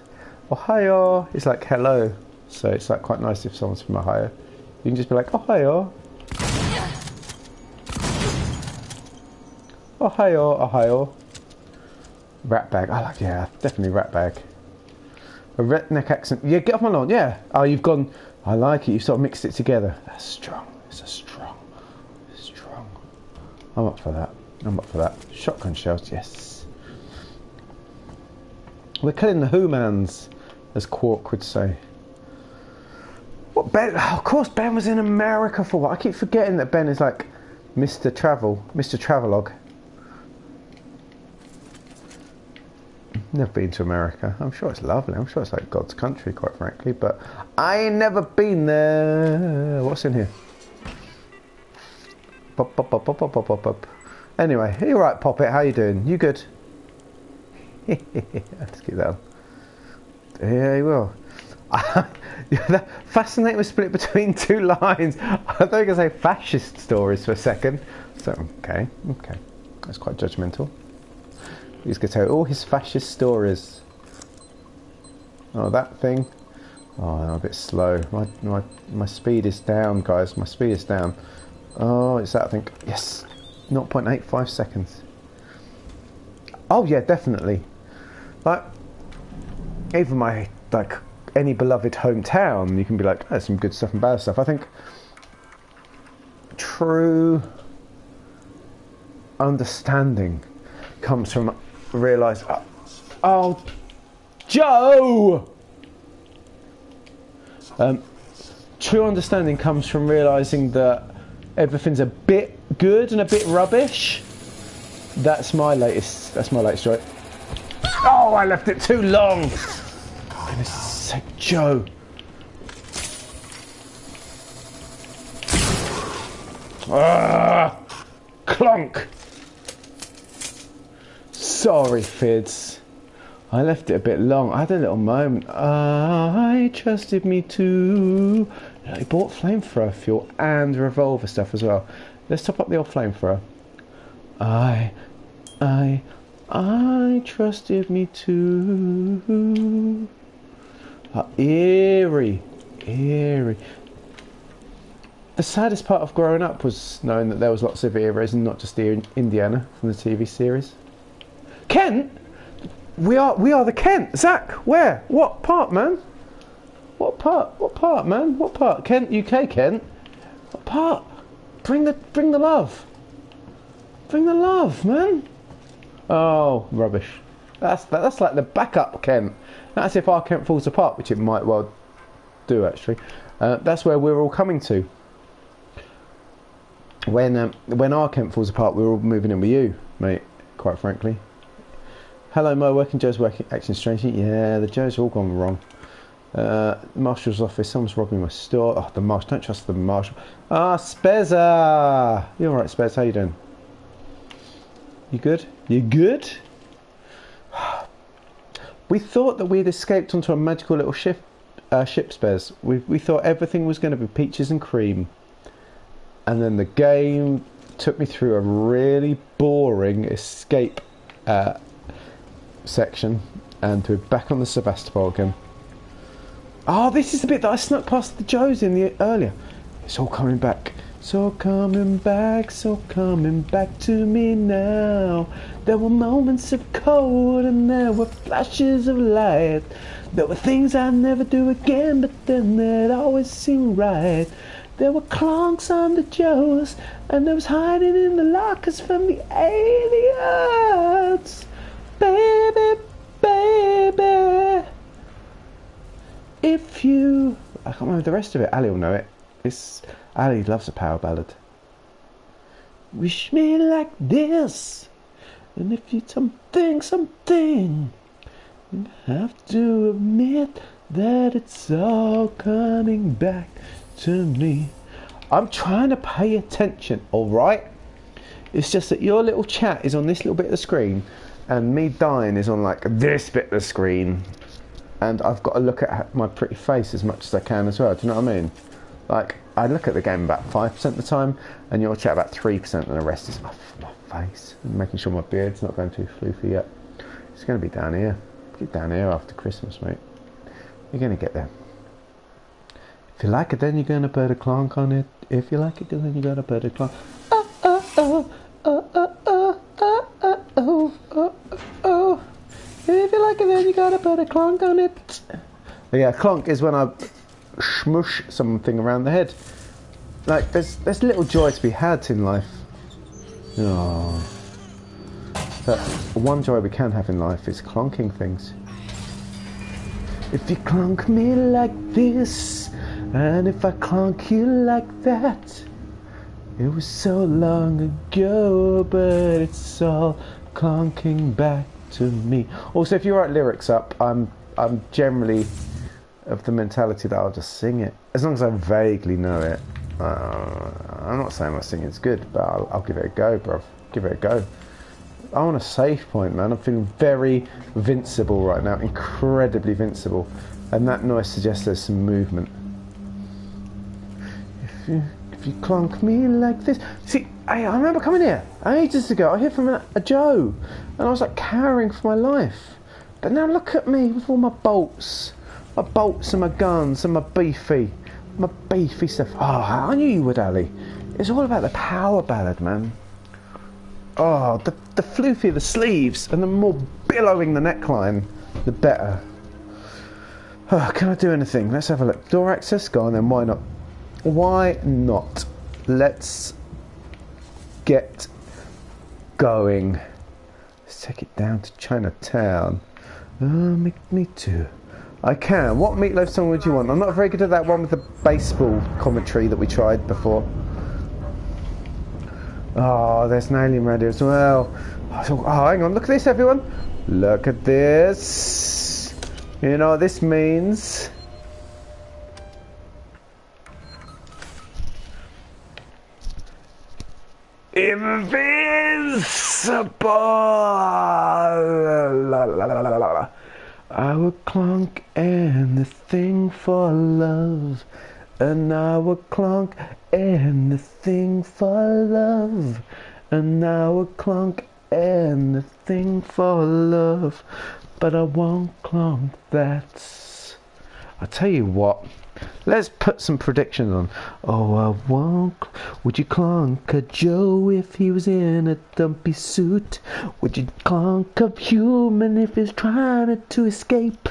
Ohio is like hello, so it's like quite nice if someone's from Ohio. You can just be like Ohio. Ohio. Rat bag. Definitely rat bag. A redneck accent. Yeah, get off my lawn. Yeah. Oh, you've gone. I like it. You've sort of mixed it together. That's strong. It's a strong. I'm up for that. I'm up for that. Shotgun shells, yes. We're killing the Who-mans, as Quark would say. What, Ben? Oh, of course, Ben was in America for what? I keep forgetting that Ben is like Mr. Travelogue. Never been to America. I'm sure it's lovely. I'm sure it's like God's country, quite frankly. But I ain't never been there. What's in here? Pop, pop, pop, pop, pop, pop, pop, pop. Anyway, you right, Poppet? How you doing? You good? Let's keep that on. Yeah, you will. Fascinating, was split between two lines. I thought you were going to say fascist stories for a second. So, okay. That's quite judgmental. He's going to tell all his fascist stories. Oh, that thing. Oh, I'm a bit slow. My speed is down, guys. My speed is down. Oh, it's that, I think. Yes. 0.85 seconds. Oh, yeah, definitely. Like, even my, like, any beloved hometown, you can be like, there's some good stuff and bad stuff. I think true understanding comes from oh, Joe! True understanding comes from realising that everything's a bit good and a bit rubbish. That's my latest right? Oh, I left it too long! For goodness sake, Joe. Ah, clunk! Sorry, Fids. I left it a bit long. I had a little moment. I trusted me too. He bought flamethrower fuel and revolver stuff as well. Let's top up the old flamethrower. I trusted me too. Eerie. The saddest part of growing up was knowing that there was lots of eras and not just the Indiana from the TV series. Kent? We are the Kent. Zach, where? What part, man? What part, man? What part? Kent, UK, Kent? What part? Bring the love. Bring the love, man. Oh, rubbish. That's like the backup Kent. That's if our Kent falls apart, which it might well do, actually. That's where we're all coming to. When our Kent falls apart, we're all moving in with you, mate, quite frankly. Hello, Mo, working, Joe's working, acting strangely. Yeah, the Joe's all gone wrong. Marshal's office, someone's robbing my store. Oh, the marshal, don't trust the marshal. Ah, Spezza! You alright, Spez, how you doing? You good? You good? We thought that we'd escaped onto a magical little ship, Spez. We thought everything was going to be peaches and cream. And then the game took me through a really boring escape section, and we're back on the Sevastopol again. Oh, this is the bit that I snuck past the Joes in earlier. It's all coming back. It's all coming back to me now. There were moments of cold and there were flashes of light. There were things I'd never do again, but then they'd always seem right. There were clonks on the Joes, and there was hiding in the lockers from the aliens. Baby, baby, if you... I can't remember the rest of it. Ali will know it. Ali loves a power ballad. Wish me like this, and if you something, you have to admit that it's all coming back to me. I'm trying to pay attention, alright? It's just that your little chat is on this little bit of the screen, and me dying is on like this bit of the screen, and I've got to look at my pretty face as much as I can as well. Do you know what I mean? Like, I look at the game about 5% of the time, and your chat about 3%, and the rest is my face, and making sure my beard's not going too floofy yet. It's going to be down here. Get down here after Christmas, mate. You're going to get there. If you like it, then you're going to put a clonk on it. If you like it, then you're going to put a clonk. If you like it, then you gotta put a clonk on it. Yeah, clonk is when I smush something around the head. Like, there's little joy to be had in life. Oh. But one joy we can have in life is clonking things. If you clonk me like this, and if I clonk you like that, it was so long ago, but it's all clonking back to me. Also, if you write lyrics up, I'm generally of the mentality that I'll just sing it as long as I vaguely know it. I'm not saying my singing's good, but I'll give it a go, bruv. Give it a go. I want a save point, man. I'm feeling very vincible right now, incredibly vincible, and that noise suggests there's some movement. If you clonk me like this, see, I remember coming here ages ago. I heard from a Joe, and I was like cowering for my life. But now look at me with all my bolts and my guns and my beefy stuff. Oh, I knew you would, Ali. It's all about the power ballad, man. Oh, the floofier the sleeves and the more billowing the neckline, the better. Oh, can I do anything? Let's have a look. Door access, go on then. Why not? Why not? Let's get going. Let's take it down to Chinatown. Me too. I can. What Meatloaf song would you want? I'm not very good at that one with the baseball commentary that we tried before. Oh, there's an alien radio as well. Oh, hang on. Look at this, everyone. Look at this. You know what this means? Invincible! I will clonk and the thing for love. And I will clonk and the thing for love. And I will clonk and the thing for love. But I won't clonk that. I'll tell you what. Let's put some predictions on. Oh, I won't. Would you clonk a Joe if he was in a dumpy suit? Would you clonk a human if he's trying to escape?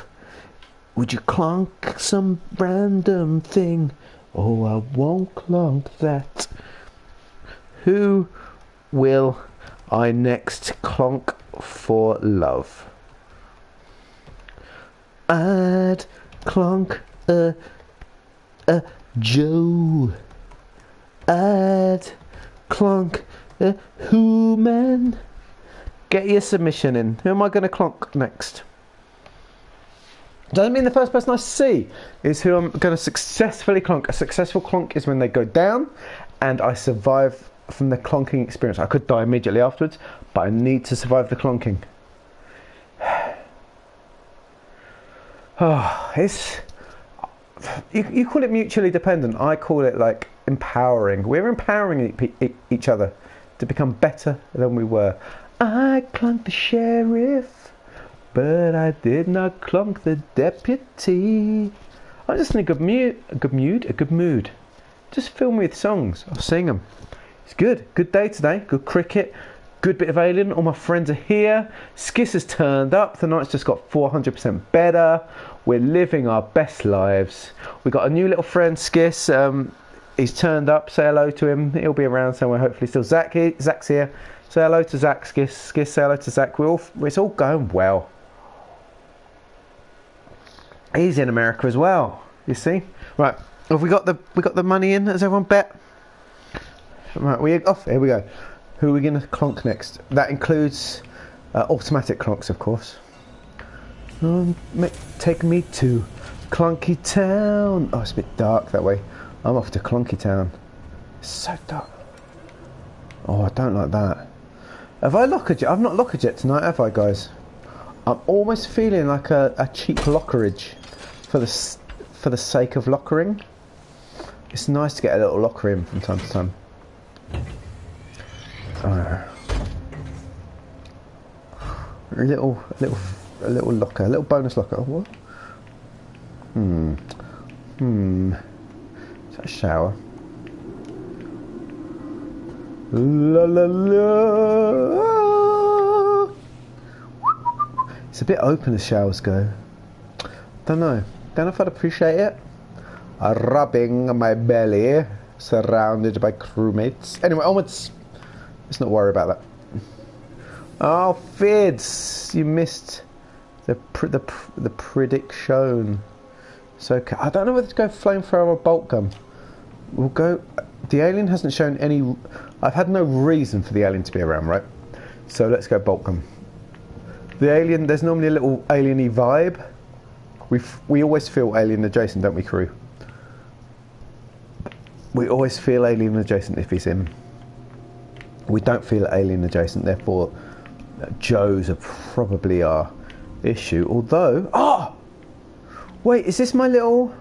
Would you clonk some random thing? Oh, I won't clonk that. Who will I next clonk for love? I'd clonk a Joe. I'd clonk a human. Get your submission in. Who am I going to clonk next? Doesn't mean the first person I see is who I'm going to successfully clonk. A successful clonk is when they go down and I survive from the clonking experience. I could die immediately afterwards, but I need to survive the clonking. Oh, it's... You call it mutually dependent. I call it like empowering. We're empowering each other to become better than we were. I clonked the sheriff, but I did not clonk the deputy. I'm just in a good mood. Just fill me with songs. I'll sing them. It's good. Good day today. Good cricket. Good bit of Alien. All my friends are here. Skiss has turned up. The night's just got 400% better. We're living our best lives. We got a new little friend, Skiss. He's turned up. Say hello to him. He'll be around somewhere, hopefully. Still, Zach's here. Say hello to Zach, Skiss. Skiss, say hello to Zach. It's all going well. He's in America as well. You see? Right. Have we got the money in? Has everyone bet? Right. We're off. Here we go. Who are we going to clonk next? That includes automatic clonks, of course. Take me to Clunky Town. Oh, it's a bit dark that way. I'm off to Clunky Town. It's so dark. Oh, I don't like that. Have I locked yet? I've not locked yet tonight, have I, guys? I'm almost feeling like a cheap lockerage for the sake of lockering. It's nice to get a little locker in from time to time. A little locker, a little bonus locker. What? Is that a shower? La la la. It's a bit open as showers go. Don't know if I'd appreciate it. Rubbing my belly, surrounded by crewmates. Anyway, onwards. Let's not worry about that. Oh, Fids, you missed the prediction. So I don't know whether to go flamethrower or bolt gun. We'll go. The alien hasn't shown any. I've had no reason for the alien to be around, right? So let's go bolt gun. The alien. There's normally a little alien-y vibe. We always feel alien adjacent, don't we, crew? We always feel alien adjacent if he's in. We don't feel alien adjacent, therefore Joes are probably our issue. Although, wait, is this my little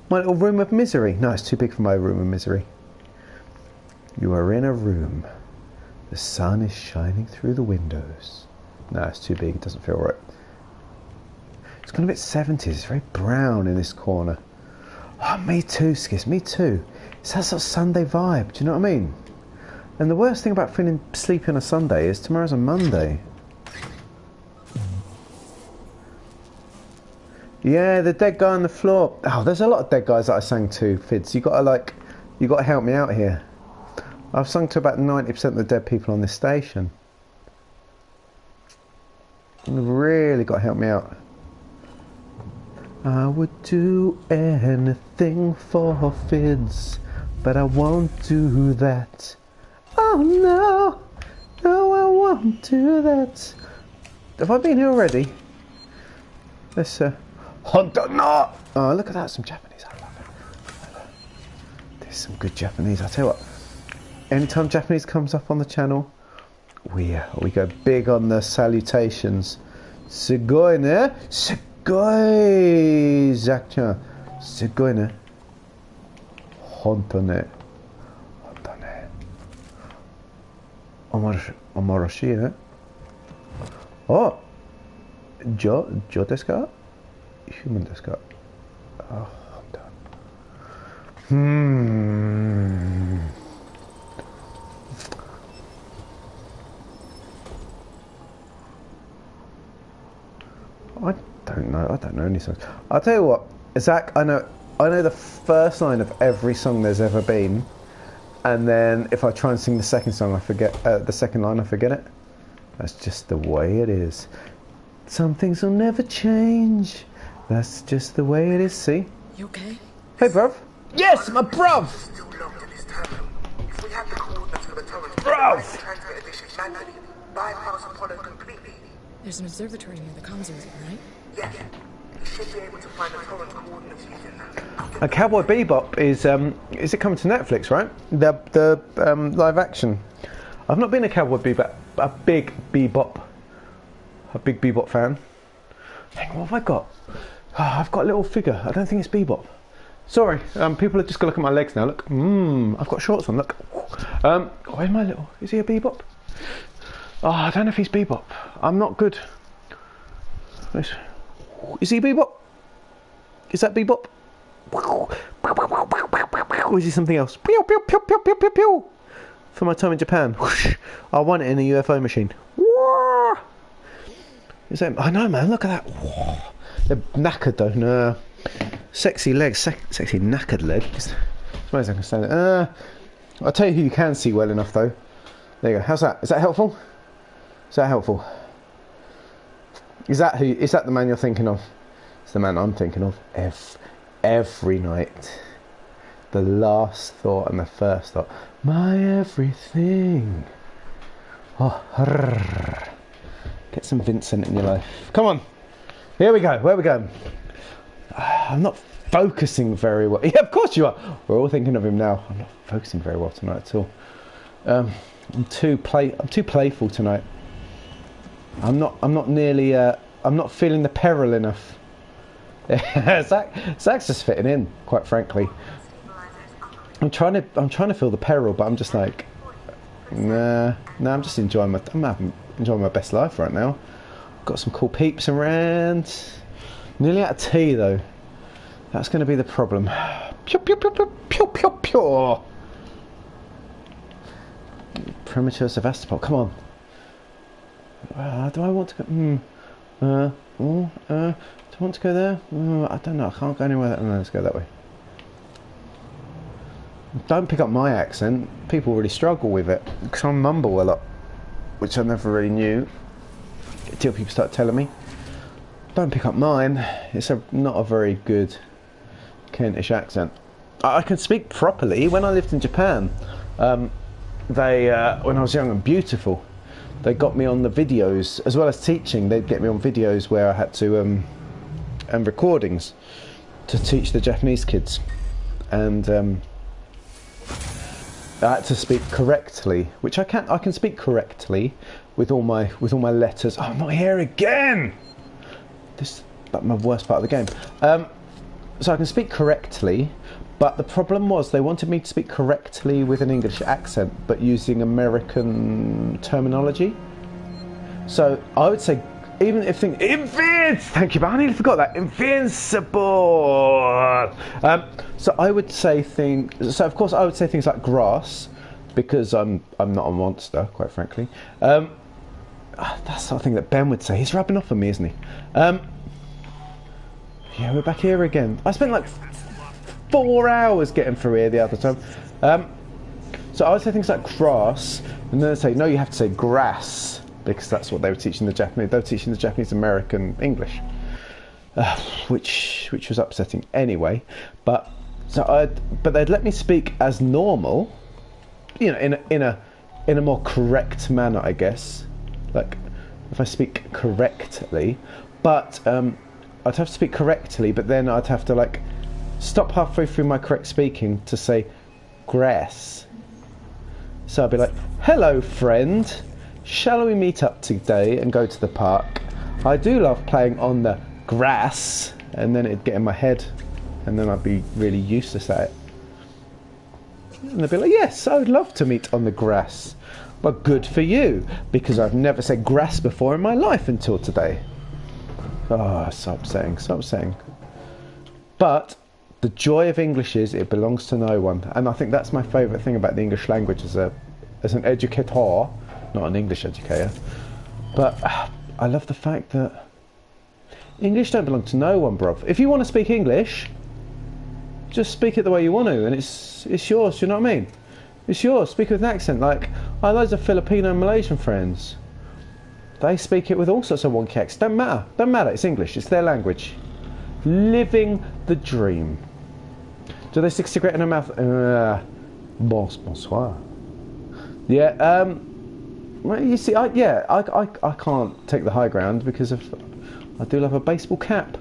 room of misery? No, it's too big for my room of misery. You are in a room. The sun is shining through the windows. No, it's too big. It doesn't feel right. It's gone a bit 70s. It's very brown in this corner. Oh, me too, Skiz. Me too. It's that sort of Sunday vibe. Do you know what I mean? And the worst thing about feeling sleepy on a Sunday is tomorrow's a Monday. Yeah, the dead guy on the floor. Oh, there's a lot of dead guys that I sang to, Fids. You gotta help me out here. I've sung to about 90% of the dead people on this station. You've really got to help me out. I would do anything for Fids, but I won't do that. Oh no, no, I won't do that. Have I been here already? Let's Honda, no! Oh, look at that, some Japanese. I love it. There's some good Japanese. I tell you what, anytime Japanese comes up on the channel, we go big on the salutations. Sugoi ne, sugoi, Zach-chan, sugoi ne, honto ne, honto ne, omoroshi ne. Oh, jo desu ka? Human desu ka? Oh, honto. I don't know any songs. I'll tell you what, Zach, I know the first line of every song there's ever been, and then if I try and sing the second song, I forget the second line. I forget it. That's just the way it is. Some things will never change. That's just the way it is. See? You okay? Hey, bruv. Yes, my bruv. Still locked in his terminal. If we have the coordinates for the turret, Bruv. transfer additions manually. Bypass Apollo completely. There's an observatory near the comms room, right? Yes. You should be able to find the torrent coordinates using that. A Cowboy Bebop is it coming to Netflix, right? The live action. I've not been a Cowboy Bebop, a big Bebop fan. Hang on, what have I got? Oh, I've got a little figure. I don't think it's Bebop. Sorry, people are just gonna look at my legs now. Look, I've got shorts on. Look, where's my little? Is he a Bebop? Oh, I don't know if he's Bebop. I'm not good. Is he Bebop? Is that Bebop? Or is he something else? Pew, pew, pew, pew, pew, pew, pew. For my time in Japan, I won it in a UFO machine. Is that? I know, man. Look at that. They're knackered though. No, sexy legs, sexy knackered legs. I suppose I can stand it. I'll tell you who you can see well enough though. There you go. How's that? Is that helpful? Is that helpful? Is that the man you're thinking of? It's the man I'm thinking of. Every night. The last thought and the first thought. My everything. Oh, get some Vincent in your life. Come on. Here we go. Where are we going? I'm not focusing very well. Yeah, of course you are. We're all thinking of him now. I'm not focusing very well tonight at all. I'm too playful tonight. I'm not feeling the peril enough. Zach's just fitting in, quite frankly. I'm trying to feel the peril, but I'm just like, nah. I'm just enjoying my best life right now. Got some cool peeps around. Nearly out of tea though. That's going to be the problem. Pew pew pew pew pew pew pew. Premature Sevastopol. Come on. Do I want to go? Do I want to go there? I don't know. I can't go anywhere. No, let's go that way. Don't pick up my accent. People really struggle with it because I mumble a lot, which I never really knew until people start telling me. Don't pick up mine. It's not a very good Kentish accent. I can speak properly. When I lived in Japan, when I was young and beautiful, they got me on the videos, as well as teaching, they'd get me on videos where I had to, and recordings, to teach the Japanese kids. And I had to speak correctly, which I can speak correctly with all my letters. Oh, I'm not here again! This is like my worst part of the game. So I can speak correctly, but the problem was they wanted me to speak correctly with an English accent, but using American terminology. So I would say, even if things... Thank you, but I nearly forgot that. Invincible! So I would say things... So of course I would say things like grass, because I'm not a monster, quite frankly. That's the sort of thing that Ben would say. He's rubbing off on me, isn't he? Yeah, we're back here again. I spent like 4 hours getting through here the other time. So I would say things like grass, and then they'd say, no, you have to say grass, because that's what they were teaching the Japanese. They were teaching the Japanese American English, which was upsetting anyway. But they'd let me speak as normal, you know, in a more correct manner, I guess. Like if I speak correctly, but I'd have to speak correctly, but then I'd have to like stop halfway through my correct speaking to say grass. So I'd be like, hello friend, shall we meet up today and go to the park? I do love playing on the grass. And then it'd get in my head, and then I'd be really useless at it. And they'd be like, yes, I would love to meet on the grass. Well, good for you, because I've never said grass before in my life until today. Oh, so upsetting, so upsetting. But the joy of English is it belongs to no one. And I think that's my favourite thing about the English language as an educator, not an English educator. But I love the fact that English don't belong to no one, bruv. If you want to speak English, just speak it the way you want to, and it's yours, you know what I mean? It's yours, speak with an accent. Like, I have loads of Filipino and Malaysian friends. They speak it with all sorts of wonky accents. Don't matter, it's English, it's their language. Living the dream. Do they stick a cigarette in their mouth? Bonsoir. Yeah, well, you see, I can't take the high ground because of... I do love a baseball cap.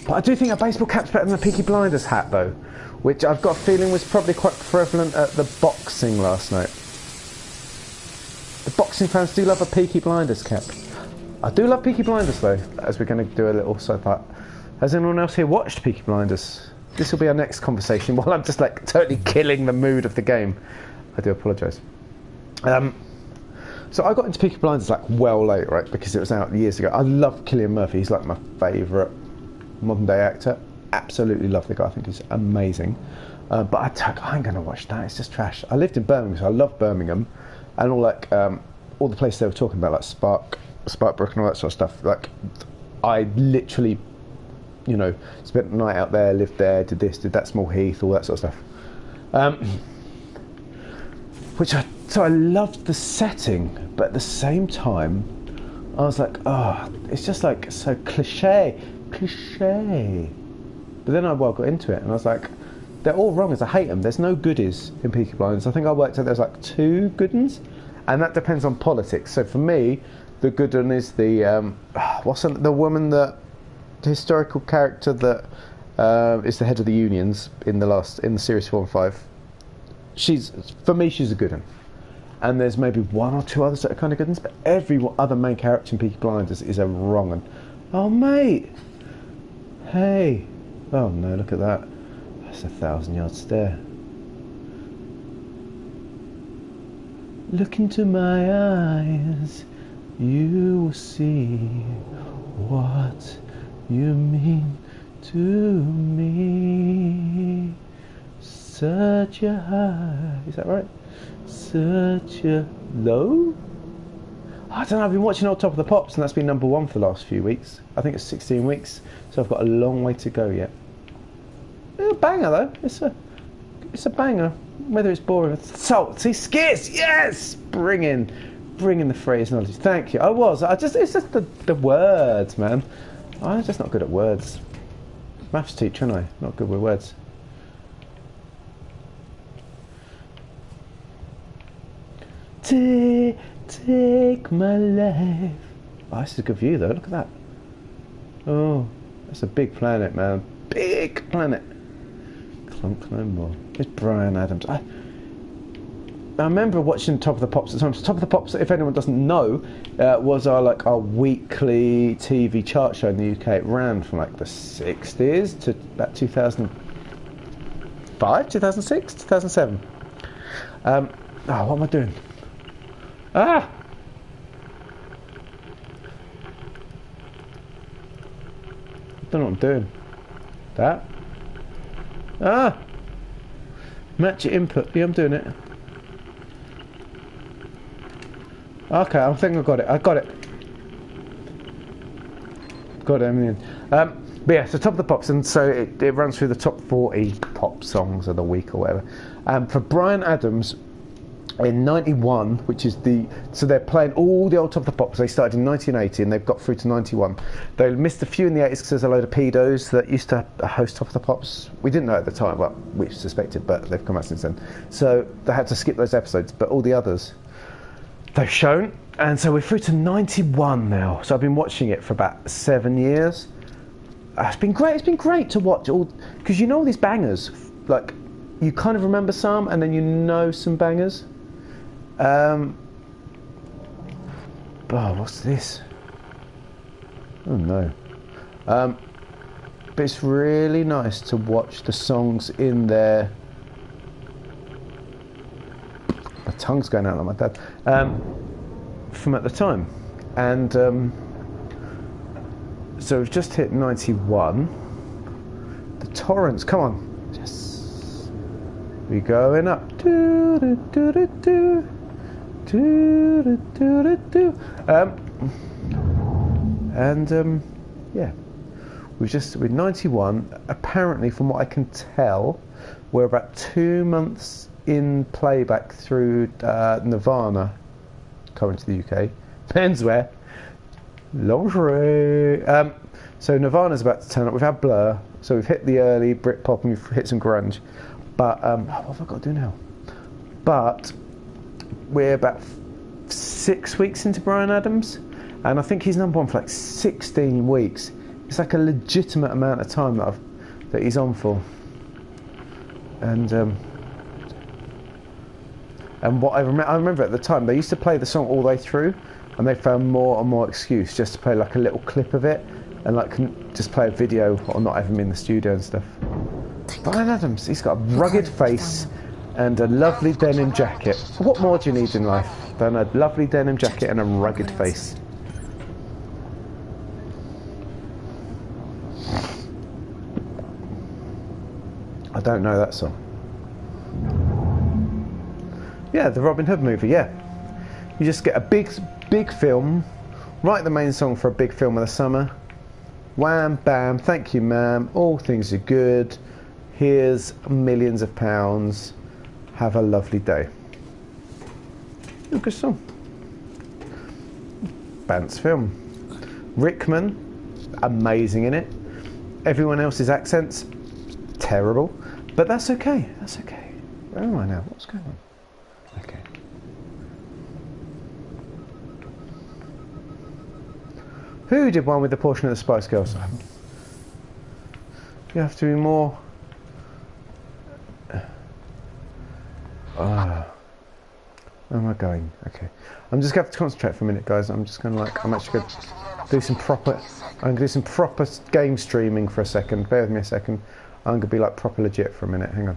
But I do think a baseball cap's better than a Peaky Blinders hat, though. Which I've got a feeling was probably quite prevalent at the boxing last night. The boxing fans do love a Peaky Blinders cap. I do love Peaky Blinders, though, as we're going to do a little side part. Has anyone else here watched Peaky Blinders? This will be our next conversation while I'm just, like, totally killing the mood of the game. I do apologise. So I got into Peaky Blinders, like, well late, right, because it was out years ago. I love Cillian Murphy. He's, like, my favourite modern-day actor. Absolutely love the guy. I think he's amazing. But I ain't going to watch that. It's just trash. I lived in Birmingham, so I love Birmingham. And all, like, all the places they were talking about, like Sparkbrook and all that sort of stuff. Like, I literally, you know, spent the night out there, lived there, did this, did that, Small Heath, all that sort of stuff. So I loved the setting, but at the same time, I was like, oh, it's just like so cliche. But then I got into it, and I was like, they're all wrong. I hate them. There's no goodies in Peaky Blinders. I think I worked out there's like 2 good ones, and that depends on politics. So for me, the good one is the the woman that the historical character that is the head of the unions in the series 4 and 5. She's a good one. And there's maybe 1 or 2 others that are kind of good ones, but every other main character in Peaky Blinders is a wrong one. Oh mate, hey, oh no, look at that. That's a 1,000-yard stare. Look into my eyes, you will see what you mean to me. Such a high, is that right? Such a low? I don't know, I've been watching Old Top of the Pops, and that's been number 1 for the last few weeks. I think it's 16 weeks, so I've got a long way to go yet. It's a banger though, it's a it's a banger. Whether it's boring, salt. See, skits. Yes, bring in the phrase knowledge. Thank you. It's just the words, man. I'm just not good at words. Maths teacher, aren't I? Not good with words. Take my life. Oh, this is a good view though. Look at that. Oh, that's a big planet, man. Big planet. Clunk no more. It's Bryan Adams. I remember watching Top of the Pops at times. Top of the Pops, if anyone doesn't know, was our weekly TV chart show in the UK. It ran from like the 60s to about 2005, 2006, 2007. What am I doing? Ah! I don't know what I'm doing. That? Ah! Match your input. Yeah, I'm doing it. Okay, I think I got it. Got it, I mean. But yeah, so Top of the Pops, and so it runs through the top 40 pop songs of the week or whatever. For Bryan Adams, in 91, which is so they're playing all the old Top of the Pops. They started in 1980 and they've got through to 91. They missed a few in the 80s because there's a load of pedos that used to host Top of the Pops. We didn't know at the time, well, we suspected, but they've come out since then. So they had to skip those episodes, but all the others they've shown. And so we're through to 91 now. So I've been watching it for about 7 years. It's been great. It's been great to watch all, because you know all these bangers. Like, you kind of remember some, and then you know some bangers. What's this? Oh no. But it's really nice to watch the songs in there. My tongue's going out like my dad. From at the time, and so we've just hit 91. The torrents, come on, yes, we're going up. Do, do, do, do, do. Do, do, do, do, do. Yeah, we're 91. Apparently, from what I can tell, we're about 2 months in playback through Nirvana coming to the UK. Menswear, lingerie. So Nirvana's about to turn up. We've had Blur, so we've hit the early Britpop and we've hit some grunge. But what have I got to do now? But we're about 6 weeks into Bryan Adams, and I think he's number one for like 16 weeks. It's like a legitimate amount of time that he's on for. And what I remember at the time, they used to play the song all the way through, and they found more and more excuse just to play like a little clip of it, and like just play a video or not have him in the studio and stuff. Bryan Adams, he's got a rugged face and a lovely denim jacket. What more do you need in life than a lovely denim jacket and a rugged face? I don't know that song. Yeah, the Robin Hood movie, yeah. You just get a big film, write the main song for a big film of the summer. Wham, bam, thank you, ma'am. All things are good. Here's millions of pounds. Have a lovely day. A good song. Bant's film. Rickman, amazing in it. Everyone else's accents, terrible. But that's okay, that's okay. Where am I now? What's going on? Okay. Who did one with the portion of the Spice Girls? You have to be more... Where am I going? Okay. I'm just going to have to concentrate for a minute, guys. I'm just going to I'm actually going to do some proper... I'm going to do some proper game streaming for a second. Bear with me a second. I'm going to be like proper legit for a minute. Hang on.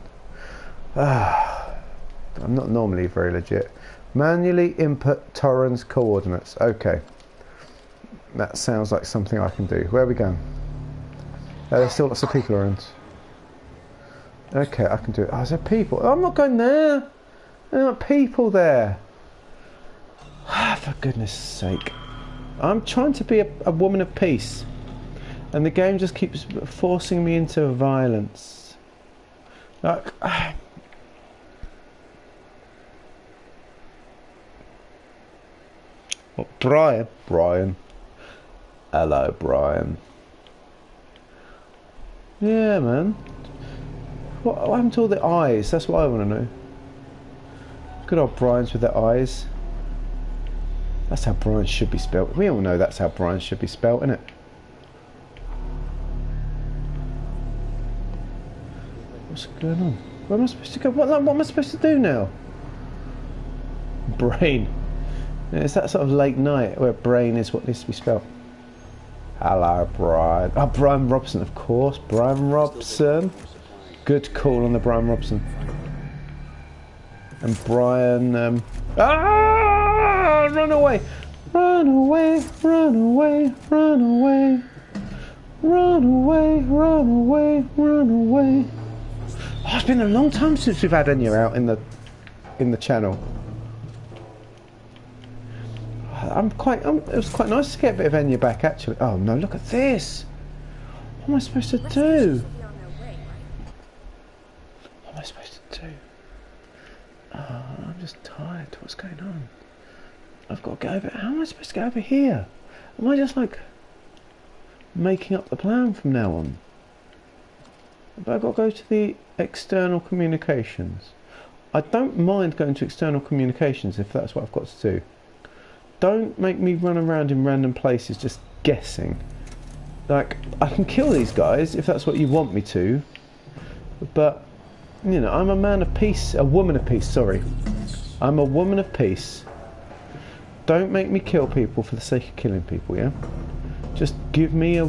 I'm not normally very legit. Manually input torrents coordinates. Okay. That sounds like something I can do. Where are we going? There's still lots of people around. Okay, I can do it. Oh, is there people? Oh, I'm not going there. There aren't people there. For goodness sake. I'm trying to be a woman of peace. And the game just keeps forcing me into violence. Like, Oh, Brian. Brian. Hello, Brian. Yeah, man. What happened to all the eyes? That's what I want to know. Good old Brian's with the eyes. That's how Brian should be spelt. We all know that's how Brian should be spelt, isn't it? What's going on? Where am I supposed to go? What am I supposed to do now? Brain. Yeah, it's that sort of late night where brain is what needs to be spelt. Hello, Brian. Oh, Brian Robson, of course. Brian Robson. Good call on the Brian Robson. And Brian... Run away! Run away, run away, run away. Run away, run away, run away. Oh, it's been a long time since we've had Enya out in the channel. It was quite nice to get a bit of Enya back, actually. Oh no, look at this! What am I supposed to do? What am I supposed to do? Oh, I'm just tired. What's going on? I've got to get over... How am I supposed to get over here? Am I just like making up the plan from now on? But I've got to go to the external communications. I don't mind going to external communications if that's what I've got to do. Don't make me run around in random places just guessing. Like, I can kill these guys if that's what you want me to, but, you know, I'm a man of peace, a woman of peace, sorry. I'm a woman of peace. Don't make me kill people for the sake of killing people, yeah? Just give me a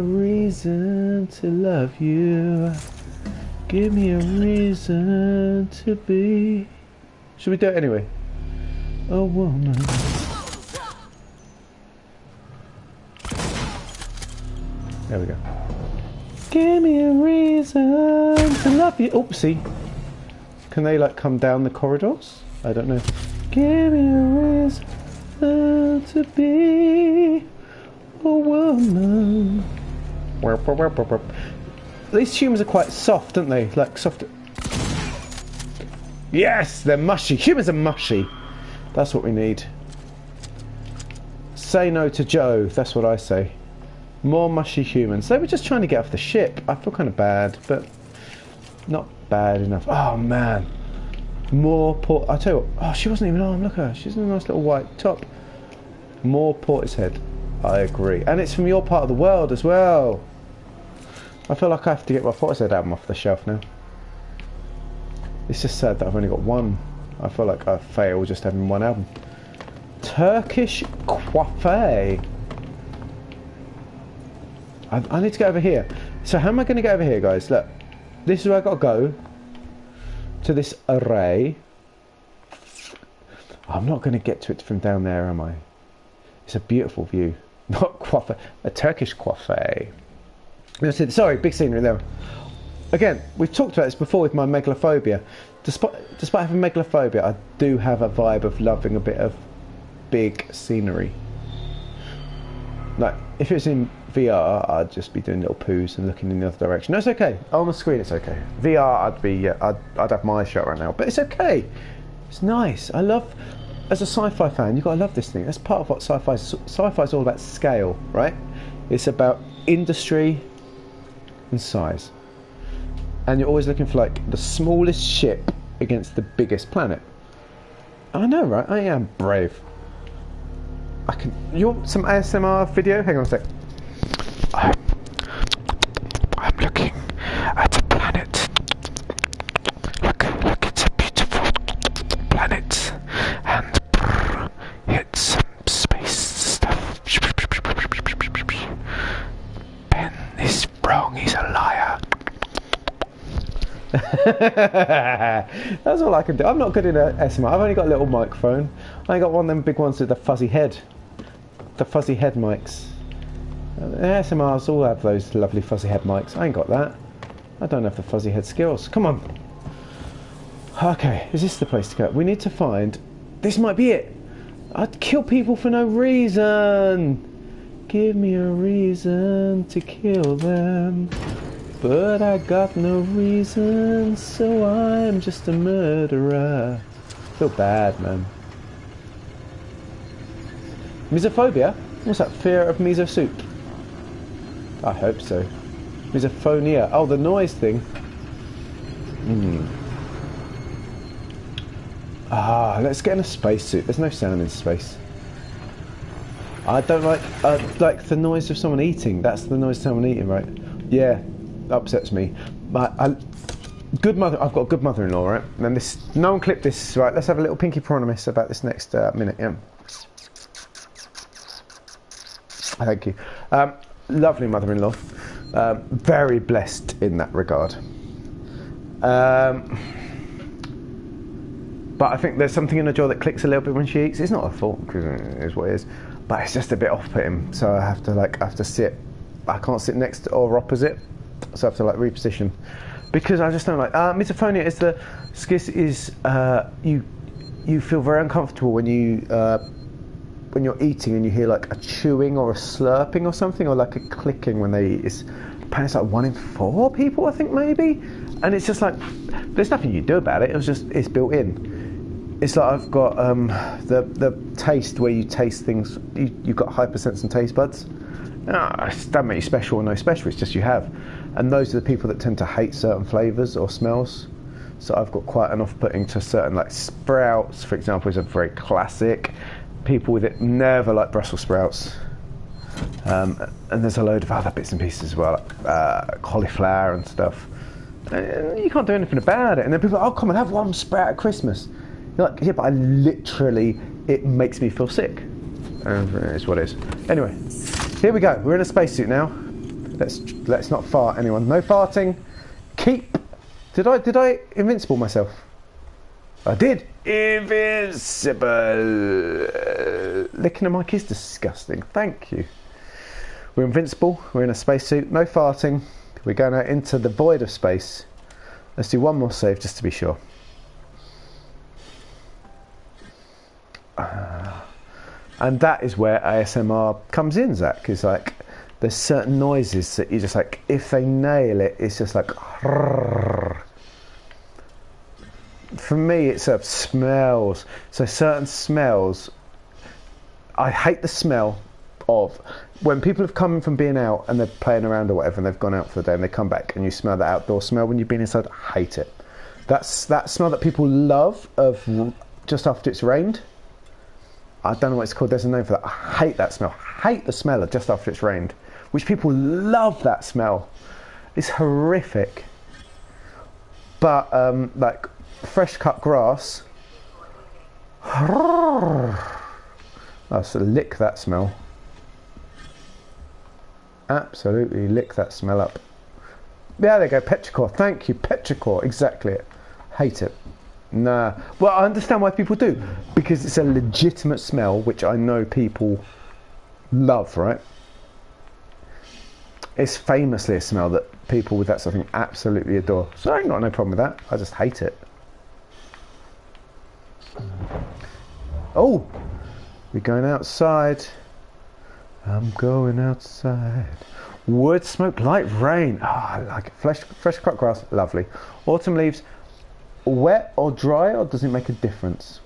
reason to love you. Give me a reason to be... Should we do it anyway? A woman. There we go. Give me a reason to love you. Oopsie. Can they like come down the corridors? I don't know. Give me a reason to be a woman. These humans are quite soft, aren't they? Like soft. Yes, they're mushy. Humans are mushy. That's what we need. Say no to Joe. That's what I say. More mushy humans. They were just trying to get off the ship. I feel kind of bad, but not bad enough. Oh man. More port. I tell you what. Oh, she wasn't even armed. Look at her. She's in a nice little white top. More Portishead. I agree. And it's from your part of the world as well. I feel like I have to get my Portishead album off the shelf now. It's just sad that I've only got one. I feel like I fail just having one album. Turkish coiffé. I need to get over here. So how am I going to get over here, guys? Look, this is where I've got to go. To this array. I'm not going to get to it from down there, am I? It's a beautiful view. Not coiffé. A Turkish coiffé. Sorry, big scenery there. Again, we've talked about this before with my megalophobia. Despite having megalophobia, I do have a vibe of loving a bit of big scenery. Like, if it was in VR, I'd just be doing little poos and looking in the other direction. No, it's okay. On the screen, it's okay. VR, I'd have my shot right now. But it's okay. It's nice. I love, as a sci-fi fan, you've got to love this thing. That's part of what sci-fi's all about. Scale, right? It's about industry and size. And you're always looking for like the smallest ship against the biggest planet. I know, right? I am brave. You want some ASMR video? Hang on a sec. I'm looking at a planet. Look, it's a beautiful planet. And it's some space stuff. Ben is wrong, he's a liar. That's all I can do. I'm not good in ASMR. I've only got a little microphone. I ain't got one of them big ones with the fuzzy head. The fuzzy head mics. ASMRs all have those lovely fuzzy head mics. I ain't got that. I don't have the fuzzy head skills. Come on. Okay, is this the place to go? We need to find... This might be it. I'd kill people for no reason. Give me a reason to kill them. But I got no reason, so I'm just a murderer. I feel bad, man. Misophobia? What's that? Fear of miso soup? I hope so. Misophonia. Oh, the noise thing. Let's get in a spacesuit. There's no sound in space. I don't like the noise of someone eating. That's the noise of someone eating, right? Yeah, upsets me. Good mother. I've got a good mother-in-law, right? And then this. No one clipped this, right? Let's have a little pinky promise about this next minute. Yeah. Thank you. Lovely mother-in-law. Very blessed in that regard. But I think there's something in her jaw that clicks a little bit when she eats. It's not her fault, because it is what it is. But it's just a bit off-putting. So I have to sit. I can't sit next or opposite. So I have to reposition. Because I just don't like. Misophonia is you feel very uncomfortable when when you're eating and you hear a chewing or a slurping or something, or a clicking when they eat. Apparently it's 1 in 4 people, I think, maybe. And it's just there's nothing you do about it. It's built in. It's I've got the taste where you taste things. You've got hypersensitive taste buds. It doesn't make you special or no special. It's just you have. And those are the people that tend to hate certain flavours or smells. So I've got quite an off-putting to certain, sprouts, for example, is a very classic. People with it never like Brussels sprouts. And there's a load of other bits and pieces as well, cauliflower and stuff. And you can't do anything about it. And then people are like, oh, come on, have one sprout at Christmas. You're like, yeah, but it makes me feel sick. It's what it is. Anyway, here we go. We're in a spacesuit now. Let's not fart, anyone. No farting. Keep. Did I invincible myself? I did. Invincible. Licking a mic is disgusting. Thank you. We're invincible. We're in a spacesuit. No farting. We're going out into the void of space. Let's do one more save just to be sure. And that is where ASMR comes in, Zach. Is there's certain noises that you just if they nail it, it's just For me, it's smells. So certain smells, I hate the smell of when people have come from being out and they're playing around or whatever, and they've gone out for the day and they come back and you smell that outdoor smell when you've been inside. I hate it. That's that smell that people love of just after it's rained. I don't know what it's called. There's a name for that. I hate that smell. I hate the smell of just after it's rained, which people love that smell. It's horrific. But fresh cut grass. Let's lick that smell. Absolutely lick that smell up. Yeah, there you go, petrichor. Thank you, petrichor. Exactly it. Hate it. Nah. Well, I understand why people do, because it's a legitimate smell, which I know people love, right? It's famously a smell that people with that sort of thing absolutely adore. So I ain't got no problem with that. I just hate it. Oh, we're going outside. I'm going outside. Wood, smoke, light rain. I like it. Fresh cut grass, lovely. Autumn leaves, wet or dry, or does it make a difference?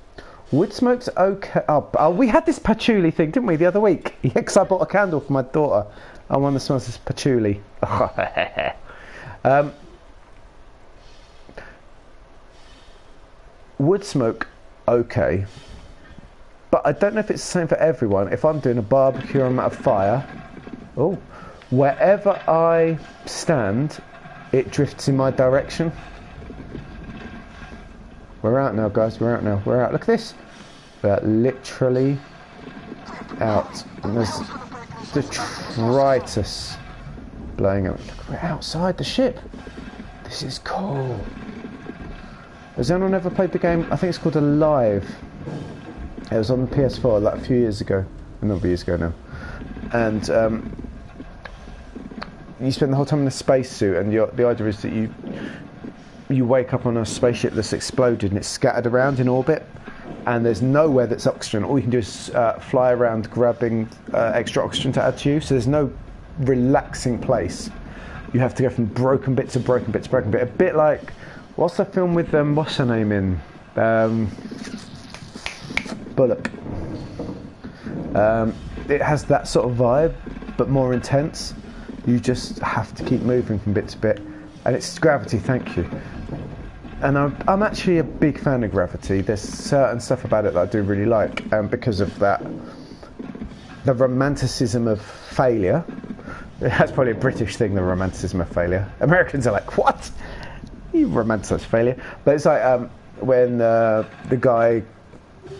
Wood smoke's okay. Oh, we had this patchouli thing, didn't we, the other week? Yeah, because I bought a candle for my daughter. And one that smells is patchouli. Wood smoke, okay. But I don't know if it's the same for everyone. If I'm doing a barbecue or I'm at a fire, wherever I stand, it drifts in my direction. We're out now, guys. We're out now. We're out. Look at this. We're literally out. And there's detritus blowing up. Look, we're outside the ship. This is cool. Has anyone ever played the game? I think it's called Alive. It was on the PS4 like a few years ago, a number of years ago now. And you spend the whole time in a spacesuit, and the idea is that you wake up on a spaceship that's exploded and it's scattered around in orbit, and there's nowhere that's oxygen. All you can do is fly around grabbing extra oxygen to add to you, so there's no relaxing place. You have to go from broken bit to broken bit to broken bit. A bit like, what's the film with what's her name in? Bullock. It has that sort of vibe, but more intense. You just have to keep moving from bit to bit, and it's Gravity. Thank you. And I'm actually a big fan of Gravity. There's certain stuff about it that I do really like, and because of that, the romanticism of failure. That's probably a British thing, the romanticism of failure. Americans are like, what? You romanticise failure. But it's like when the guy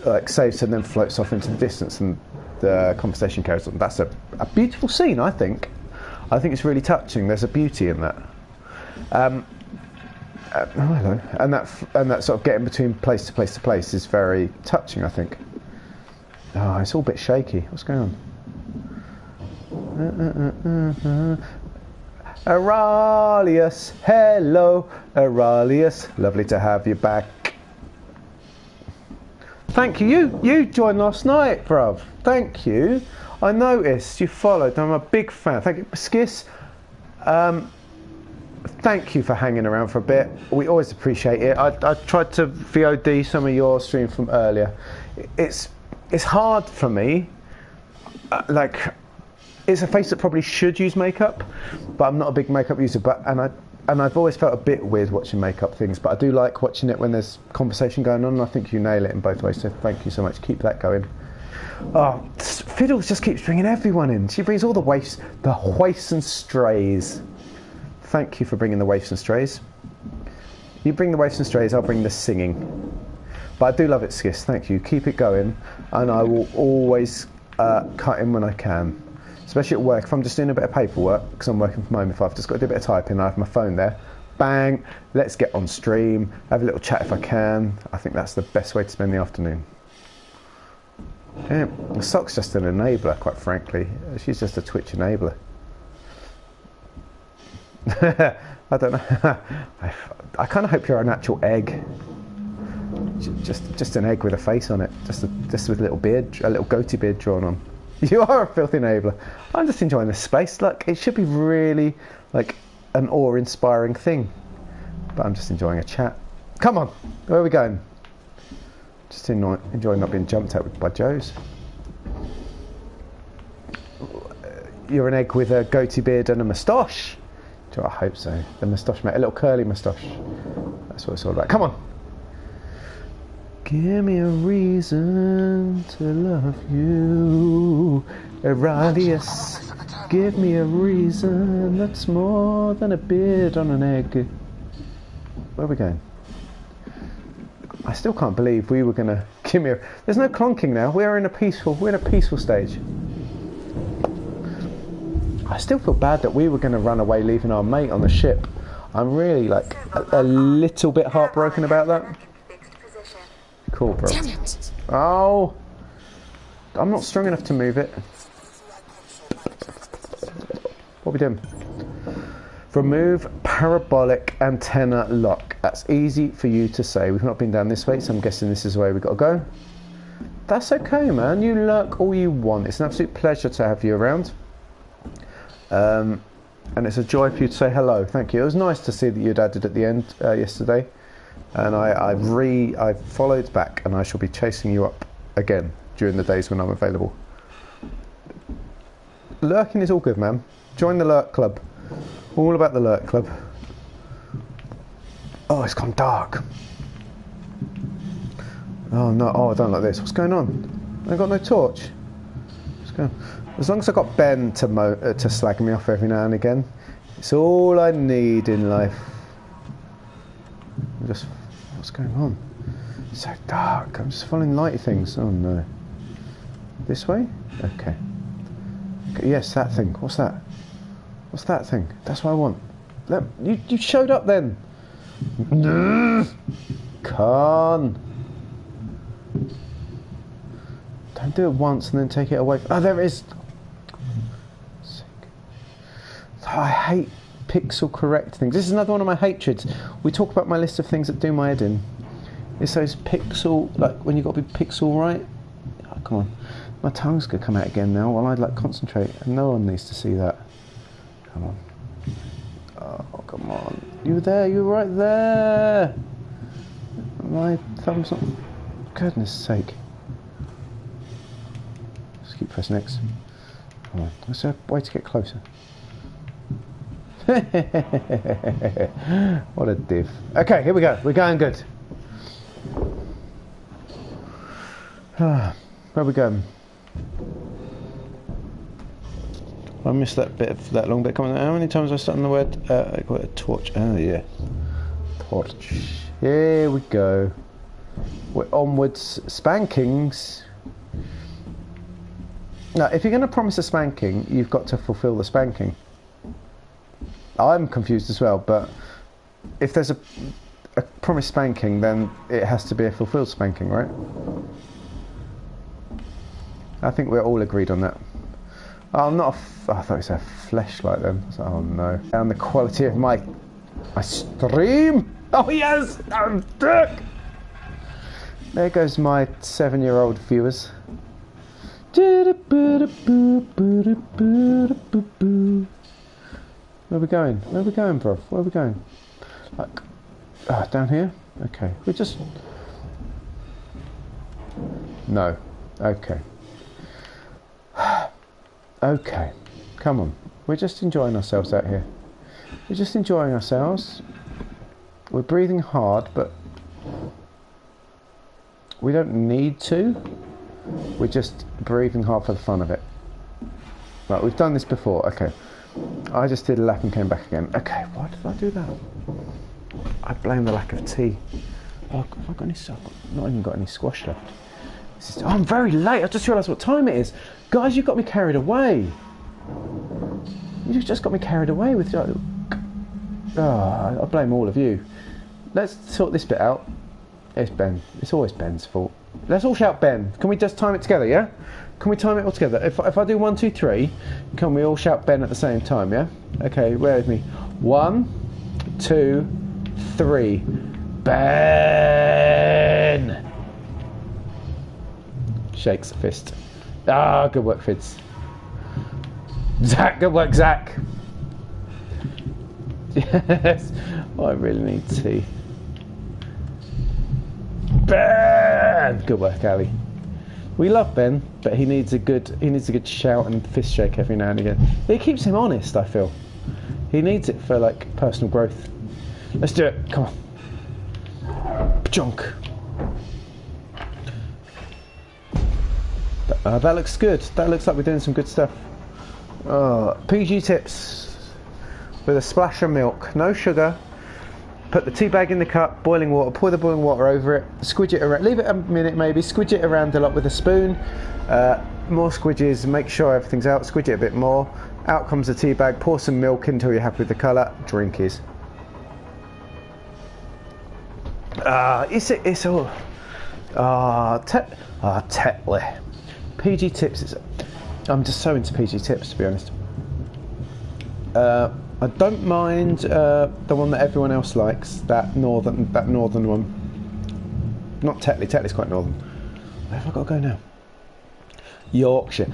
like saves and then floats off into the distance and the conversation carries on. That's a beautiful scene, I think. I think it's really touching. There's a beauty in that. Hello. And that sort of getting between place to place to place is very touching, I think. Oh, it's all a bit shaky. What's going on? Aurelius, hello, Aurelius. Lovely to have you back. Thank you. You joined last night, bruv. Thank you. I noticed you followed. I'm a big fan. Thank you, Skis. Thank you for hanging around for a bit. We always appreciate it. I tried to VOD some of your stream from earlier. It's hard for me. It's a face that probably should use makeup, but I'm not a big makeup user. And I've always felt a bit weird watching makeup things, but I do like watching it when there's conversation going on, and I think you nail it in both ways, so thank you so much. Keep that going. Oh, Fiddles just keeps bringing everyone in. She brings all the waifs and strays. Thank you for bringing the waifs and strays. You bring the waifs and strays, I'll bring the singing. But I do love it, Skis, thank you. Keep it going, and I will always cut in when I can. Especially at work, if I'm just doing a bit of paperwork, because I'm working from home, if I've just got to do a bit of typing, I have my phone there, bang, let's get on stream, have a little chat if I can. I think that's the best way to spend the afternoon. Yeah, the sock's just an enabler, quite frankly. She's just a Twitch enabler. I don't know. I kind of hope you're an actual egg. Just an egg with a face on it, just with a little beard, a little goatee beard drawn on. You are a filthy enabler. I'm just enjoying this space. Look, it should be really like an awe-inspiring thing, but I'm just enjoying a chat. Come on, where are we going? Just enjoying not being jumped at by Joes. You're an egg with a goatee beard and a moustache. I hope so. The moustache, mate, a little curly moustache. That's what it's all about. Come on. Give me a reason to love you, Aurelius. Give me a reason that's more than a beard on an egg. Where are we going? I still can't believe we were going to give me a... There's no clonking now. We're in a peaceful stage. I still feel bad that we were going to run away leaving our mate on the ship. I'm really like a little bit heartbroken about that. Cool, bro. Damn it. Oh, I'm not strong enough to move it. What are we doing? Remove parabolic antenna lock. That's easy for you to say. We've not been down this way, so I'm guessing this is the way we've got to go. That's okay, man. You lurk all you want. It's an absolute pleasure to have you around. And it's a joy for you to say hello. Thank you. It was nice to see that you'd added at the end yesterday. And I followed back, and I shall be chasing you up again during the days when I'm available. Lurking is all good, man. Join the Lurk Club. All about the Lurk Club. Oh, it's gone dark. Oh no! Oh, I don't like this. What's going on? I've got no torch. What's going on? As long as I've got Ben to slag me off every now and again, it's all I need in life. What's going on? It's so dark. I'm just following lighty things. Oh no. This way? Okay. Yes, that thing. What's that? What's that thing? That's what I want. You showed up then. Con. Don't do it once and then take it away. Oh, there it is. Oh, I hate pixel correct things. This is another one of my hatreds. We talk about my list of things that do my head in. It's those pixel, like when you've got to be pixel right. Oh, come on. My tongue's going to come out again now while I concentrate. And no one needs to see that. Come on. Oh, come on. You there? You right there? My thumb's not... Goodness sake. to keep pressing X. Come on, that's a way to get closer. What a div. Okay, here we go. We're going good. Where are we going? I missed that bit of that long bit coming. How many times have I started on the word? I got a torch. Oh yeah, torch. Here we go. We're onwards. Spankings. Now, if you're going to promise a spanking, you've got to fulfil the spanking. I'm confused as well, but if there's a promised spanking, then it has to be a fulfilled spanking, right? I think we're all agreed on that. Oh, I'm not I thought it was a fleshlight then. Oh no. And the quality of my stream. Oh yes! I'm dick! There goes my 7-year-old viewers. Where are we going? Where are we going, bro? Where are we going? Like, down here? Okay. We just... No. Okay. Okay. Come on. We're just enjoying ourselves out here. We're just enjoying ourselves. We're breathing hard, but we don't need to. We're just breathing hard for the fun of it. Right, we've done this before. Okay. I just did a lap and came back again. Okay, why did I do that? I blame the lack of tea. Oh, have I got any? I've not even got any squash left. Oh, I'm very late. I just realised what time it is. Guys, you've got me carried away. You've just got me carried away with... I blame all of you. Let's sort this bit out. It's Ben. It's always Ben's fault. Let's all shout Ben. Can we just time it together, yeah? Can we time it all together? If I do 1, 2, 3, can we all shout Ben at the same time, yeah? Okay, bear with me. 1, 2, 3. Ben! Shakes a fist. Ah, good work, Fids. Zach, good work, Zach. Yes. Oh, I really need tea. Ben! Good work, Ali. We love Ben, but he needs a good shout and fist shake every now and again. It keeps him honest, I feel. He needs it for like personal growth. Let's do it. Come on. Junk. That looks good. That looks like we're doing some good stuff. PG tips with a splash of milk, no sugar. Put the tea bag in the cup, boiling water, pour the boiling water over it, squidge it around, leave it a minute maybe, squidge it around a lot with a spoon, more squidges, make sure everything's out, squidge it a bit more, out comes the tea bag, pour some milk until you're happy with the colour, drink is. It's all, Tetley. PG tips is, I'm just so into PG tips to be honest. I don't mind the one that everyone else likes, that northern one. Not Tetley. Tetley's quite northern. Where have I got to go now? Yorkshire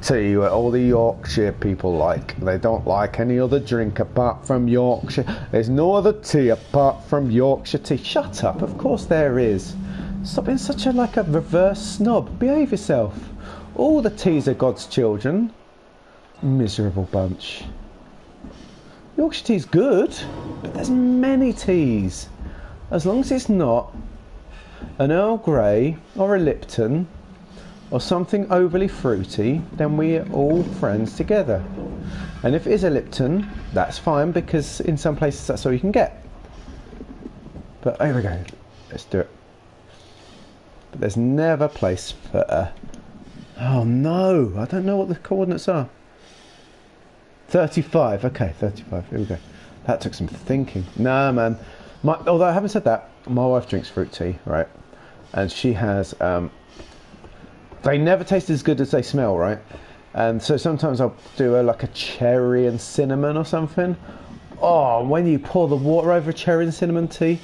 tea, what all the Yorkshire people like. They don't like any other drink apart from Yorkshire. There's no other tea apart from Yorkshire tea. Shut up. Of course there is. Stop being such a reverse snob. Behave yourself. All the teas are God's children. Miserable bunch. Yorkshire tea's good, but there's many teas. As long as it's not an Earl Grey or a Lipton or something overly fruity, then we're all friends together. And if it is a Lipton, that's fine, because in some places that's all you can get. But here we go. Let's do it. But there's never a place for a... Oh no, I don't know what the coordinates are. 35, okay, 35, here we go. That took some thinking. Nah, man. Although I haven't said that, my wife drinks fruit tea, right? And she has, they never taste as good as they smell, right? And so sometimes I'll do like a cherry and cinnamon or something. Oh, when you pour the water over a cherry and cinnamon tea,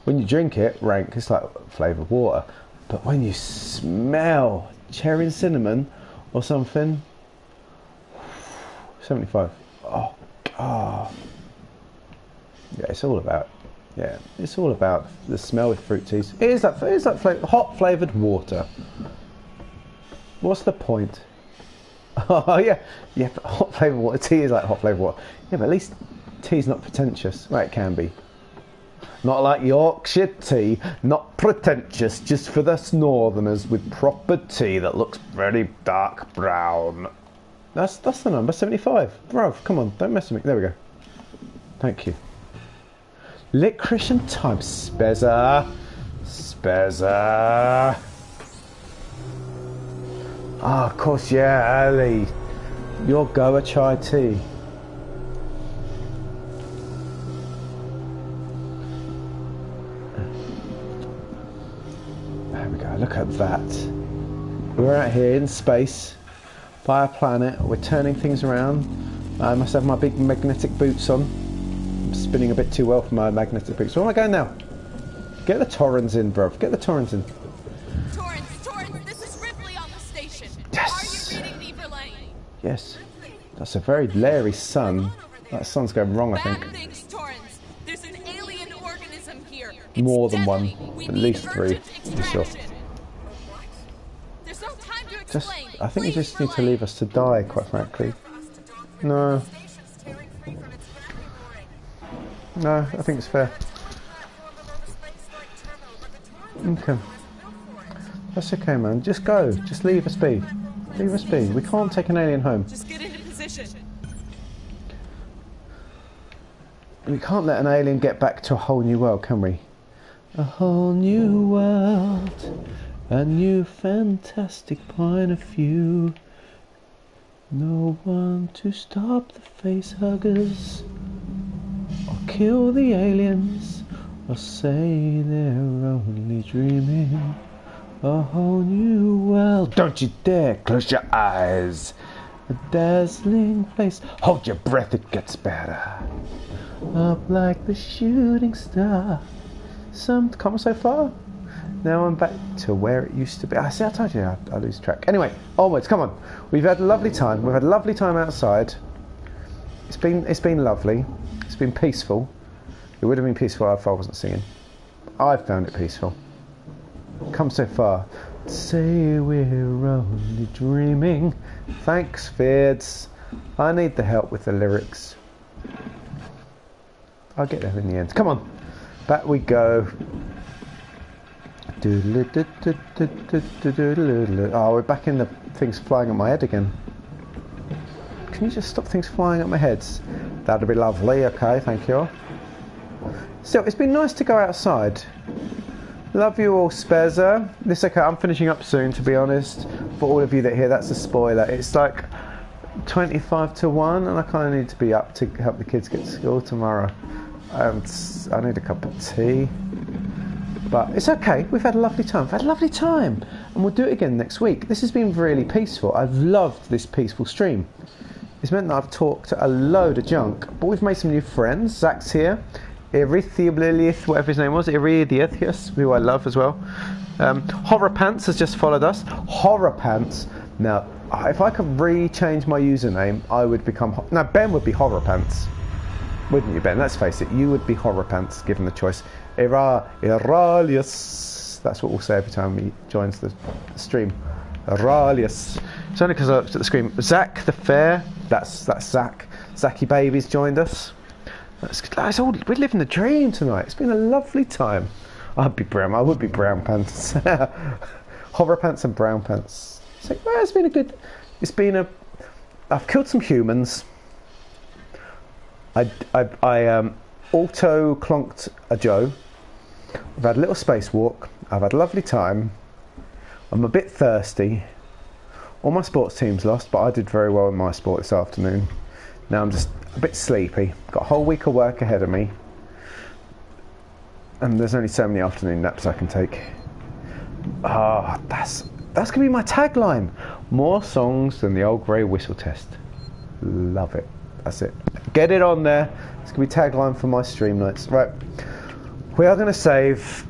when you drink it, rank, it's like flavoured water. But when you smell cherry and cinnamon, or something. 75. Oh, God. Yeah, it's all about Yeah, it's all about the smell with fruit teas. It is that hot flavoured water. What's the point? Oh yeah, yeah. But hot flavoured water. Tea is like hot flavoured water. Yeah, but at least tea's not pretentious. Well, it can be. Not like Yorkshire tea, not pretentious, just for us northerners with proper tea that looks very dark brown. That's the number, 75. Bro, come on, don't mess with me. There we go. Thank you. Licorice and thyme. Spezza. Spezza. Ah, of course, yeah, Ali. Your Goa chai tea. There we go, look at that. We're out here in space, by a planet, we're turning things around. I must have my big magnetic boots on. I'm spinning a bit too well for my magnetic boots. Where am I going now? Get the Torrens in, bruv. Get the Torrens in. Torrens, this is Ripley on the station. Yes! Are you reading the relay? Yes. That's a very leery sun. That sun's going wrong, I think. Bad things, Torrens. There's an alien organism here. It's More than deadly. one. We At need least 3, urgent for sure. extraction. There's no time to Just, explain. I think you Please just need to relay. leave us to die, quite frankly. No. No, I think it's fair. Okay. That's okay, man. Just go. Just leave us be. Leave us be. We can't take an alien home. Just get into position. We can't let an alien get back to a whole new world, can we? A whole new world. A new fantastic point of view. No one to stop the face huggers. Or kill the aliens. Or say they're only dreaming. A whole new world. Don't you dare close your eyes. A dazzling place. Hold your breath, it gets better. Up like the shooting star. Come so far. Now I'm back to where it used to be. I told you I lose track. Anyway, onwards, come on. We've had a lovely time. We've had a lovely time outside. It's been lovely. It's been peaceful. It would have been peaceful if I wasn't singing. I've found it peaceful. Come so far. Say we're only dreaming. Thanks, Feards. I need the help with the lyrics. I'll get there in the end. Come on. Back we go. Oh, we're back in the things flying at my head again. Can you just stop things flying at my head? That'd be lovely. Okay, thank you. Still, it's been nice to go outside. Love you all, Spezza. This okay. I'm finishing up soon, to be honest. For all of you that hear, that's a spoiler. It's like 25 to 1, and I kind of need to be up to help the kids get to school tomorrow. I need a cup of tea. But it's okay. We've had a lovely time. We've had a lovely time. And we'll do it again next week. This has been really peaceful. I've loved this peaceful stream. It's meant that I've talked a load of junk, but we've made some new friends. Zach's here. Erythiolith, whatever his name was. Erythius, who I love as well. Horror Pants has just followed us. Horror Pants. Now, if I could re-change my username, I would become... Now, Ben would be Horror Pants. Wouldn't you, Ben? Let's face it. You would be Horror Pants, given the choice. Eralius. That's what we'll say every time he joins the stream. Eralius. It's only because I looked at the screen. Zach the Fair. That's Zach. Zachy Baby's joined us. We're living the dream tonight. It's been a lovely time. I'd be brown. I would be Brown Pants. Horror Pants and Brown Pants. So, well, it's been a good... I've killed some humans. I auto-clonked a Joe. I've had a little spacewalk. I've had a lovely time. I'm a bit thirsty. All my sports teams lost, but I did very well in my sport this afternoon. Now I'm just a bit sleepy. Got a whole week of work ahead of me. And there's only so many afternoon naps I can take. Ah, that's going to be my tagline. More songs than the old grey whistle test. Love it. That's it. Get it on there. It's going to be tagline for my stream nights. Right. We are going to save...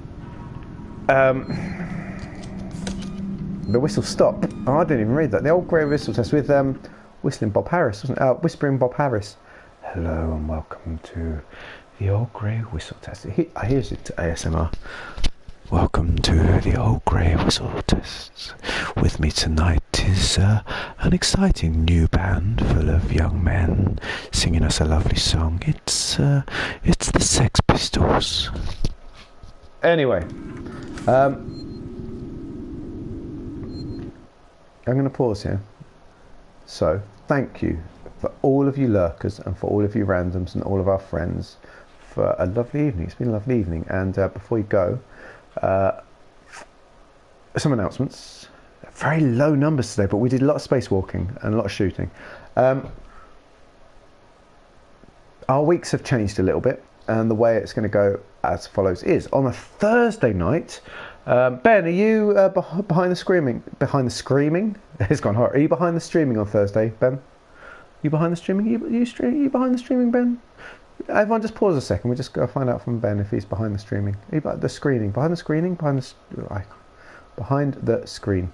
the whistle stop. Oh, I didn't even read that. The old grey whistle test with Whistling Bob Harris, wasn't it? Whispering Bob Harris. Hello and welcome to the Old Grey Whistle Test. Here's it to ASMR. Welcome to the Old Grey Whistle Test. With me tonight is an exciting new band full of young men singing us a lovely song. It's the Sex Pistols. Anyway, I'm going to pause here. So, thank you for all of you lurkers and for all of you randoms and all of our friends for a lovely evening. It's been a lovely evening. And before you go, some announcements. Very low numbers today, but we did a lot of spacewalking and a lot of shooting. Our weeks have changed a little bit, and the way it's going to go as follows is on a Thursday night. Ben, are you behind the screaming? Behind the screaming? It's gone hard. Are you behind the streaming on Thursday, Ben? You behind the streaming? You behind the streaming, Ben? Everyone, just pause a second. We'll just go find out from Ben if he's behind the streaming. Are you behind the screening? Behind the screening? Behind the screen.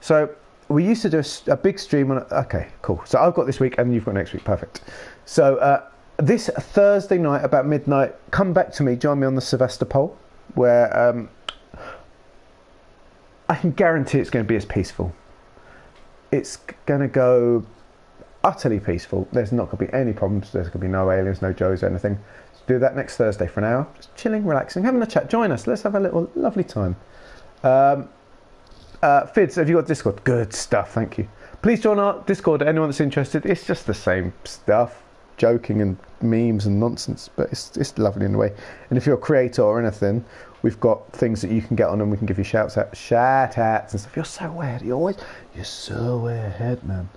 So we used to do a big stream on. Okay, cool. So I've got this week, and you've got next week. Perfect. So this Thursday night about midnight, come back to me. Join me on the Sevastopol, where I can guarantee it's going to be as peaceful. It's going to go utterly peaceful. There's not going to be any problems. There's going to be no aliens, no Joes, anything. So do that next Thursday for an hour. Just chilling, relaxing, having a chat. Join us. Let's have a little lovely time. Fids, have you got Discord? Good stuff, thank you. Please join our Discord. Anyone that's interested. It's just the same stuff. Joking and memes and nonsense, but it's lovely in a way. And if you're a creator or anything, we've got things that you can get on and we can give you shout outs and stuff. You're so weird. You're so way ahead, man.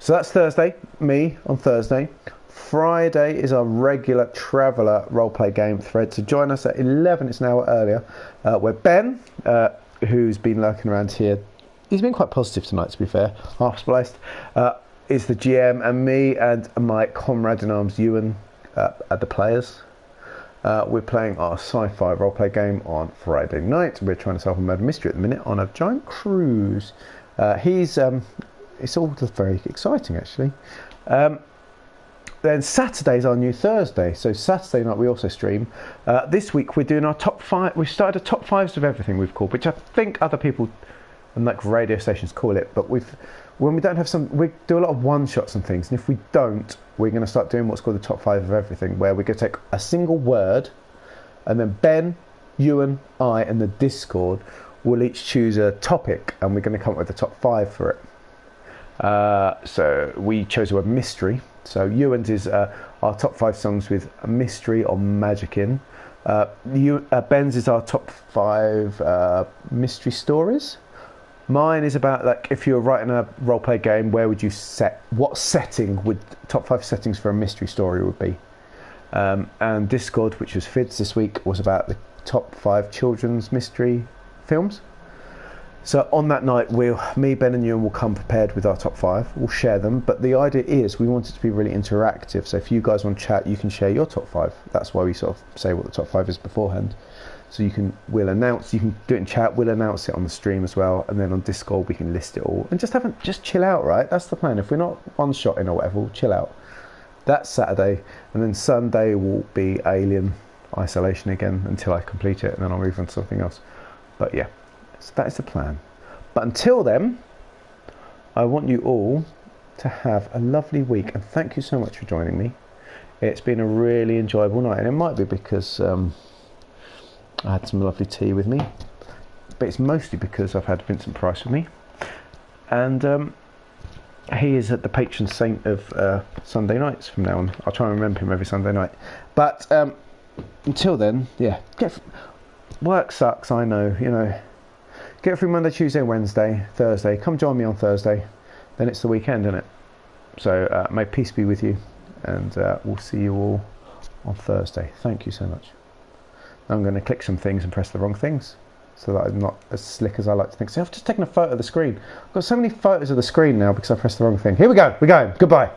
So that's Thursday, me on Thursday. Friday is our regular Traveller roleplay game thread. So join us at 11, it's an hour earlier, where Ben, who's been lurking around here, he's been quite positive tonight, to be fair, half spliced, is the GM, and me and my comrade in arms, Ewan, are the players. We're playing our sci-fi roleplay game on Friday night. We're trying to solve a murder mystery at the minute on a giant cruise. It's all very exciting, actually. Then Saturday's our new Thursday. So Saturday night we also stream. This week we're doing our top 5. We've started a top 5s of everything we've called, which I think other people and like radio stations call it. But when we don't have we do a lot of one-shots and things. And if we don't, we're going to start doing what's called the top 5 of everything, where we're going to take a single word, and then Ben, Ewan, I, and the Discord will each choose a topic, and we're going to come up with the top 5 for it. So we chose the word mystery. So Ewan's is our top 5 songs with a mystery or magic in. Ben's is our top 5 mystery stories. Mine is about, like, if you were writing a roleplay game, where would you what setting would top 5 settings for a mystery story would be. And Discord, which was Fids this week, was about the top 5 children's mystery films. So on that night, me, Ben and Ewan will come prepared with our top 5. We'll share them, but the idea is we want it to be really interactive. So if you guys want to chat, you can share your top 5. That's why we sort of say what the top 5 is beforehand. So you can do it in chat, we'll announce it on the stream as well, and then on Discord we can list it all. And just chill out, right? That's the plan. If we're not one-shotting or whatever, we'll chill out. That's Saturday, and then Sunday will be Alien Isolation again until I complete it, and then I'll move on to something else. But yeah. So that is the plan. But until then, I want you all to have a lovely week, and thank you so much for joining me. It's been a really enjoyable night, and it might be because I had some lovely tea with me, but it's mostly because I've had Vincent Price with me, and he is the patron saint of Sunday nights from now on. I'll try and remember him every Sunday night. But until then, yeah, work sucks, I know, you know. Get through Monday, Tuesday, Wednesday, Thursday. Come join me on Thursday. Then it's the weekend, isn't it? So may peace be with you, and we'll see you all on Thursday. Thank you so much. I'm going to click some things and press the wrong things, so that I'm not as slick as I like to think. So I've just taken a photo of the screen. I've got so many photos of the screen now because I pressed the wrong thing. Here we go. We're going. Goodbye.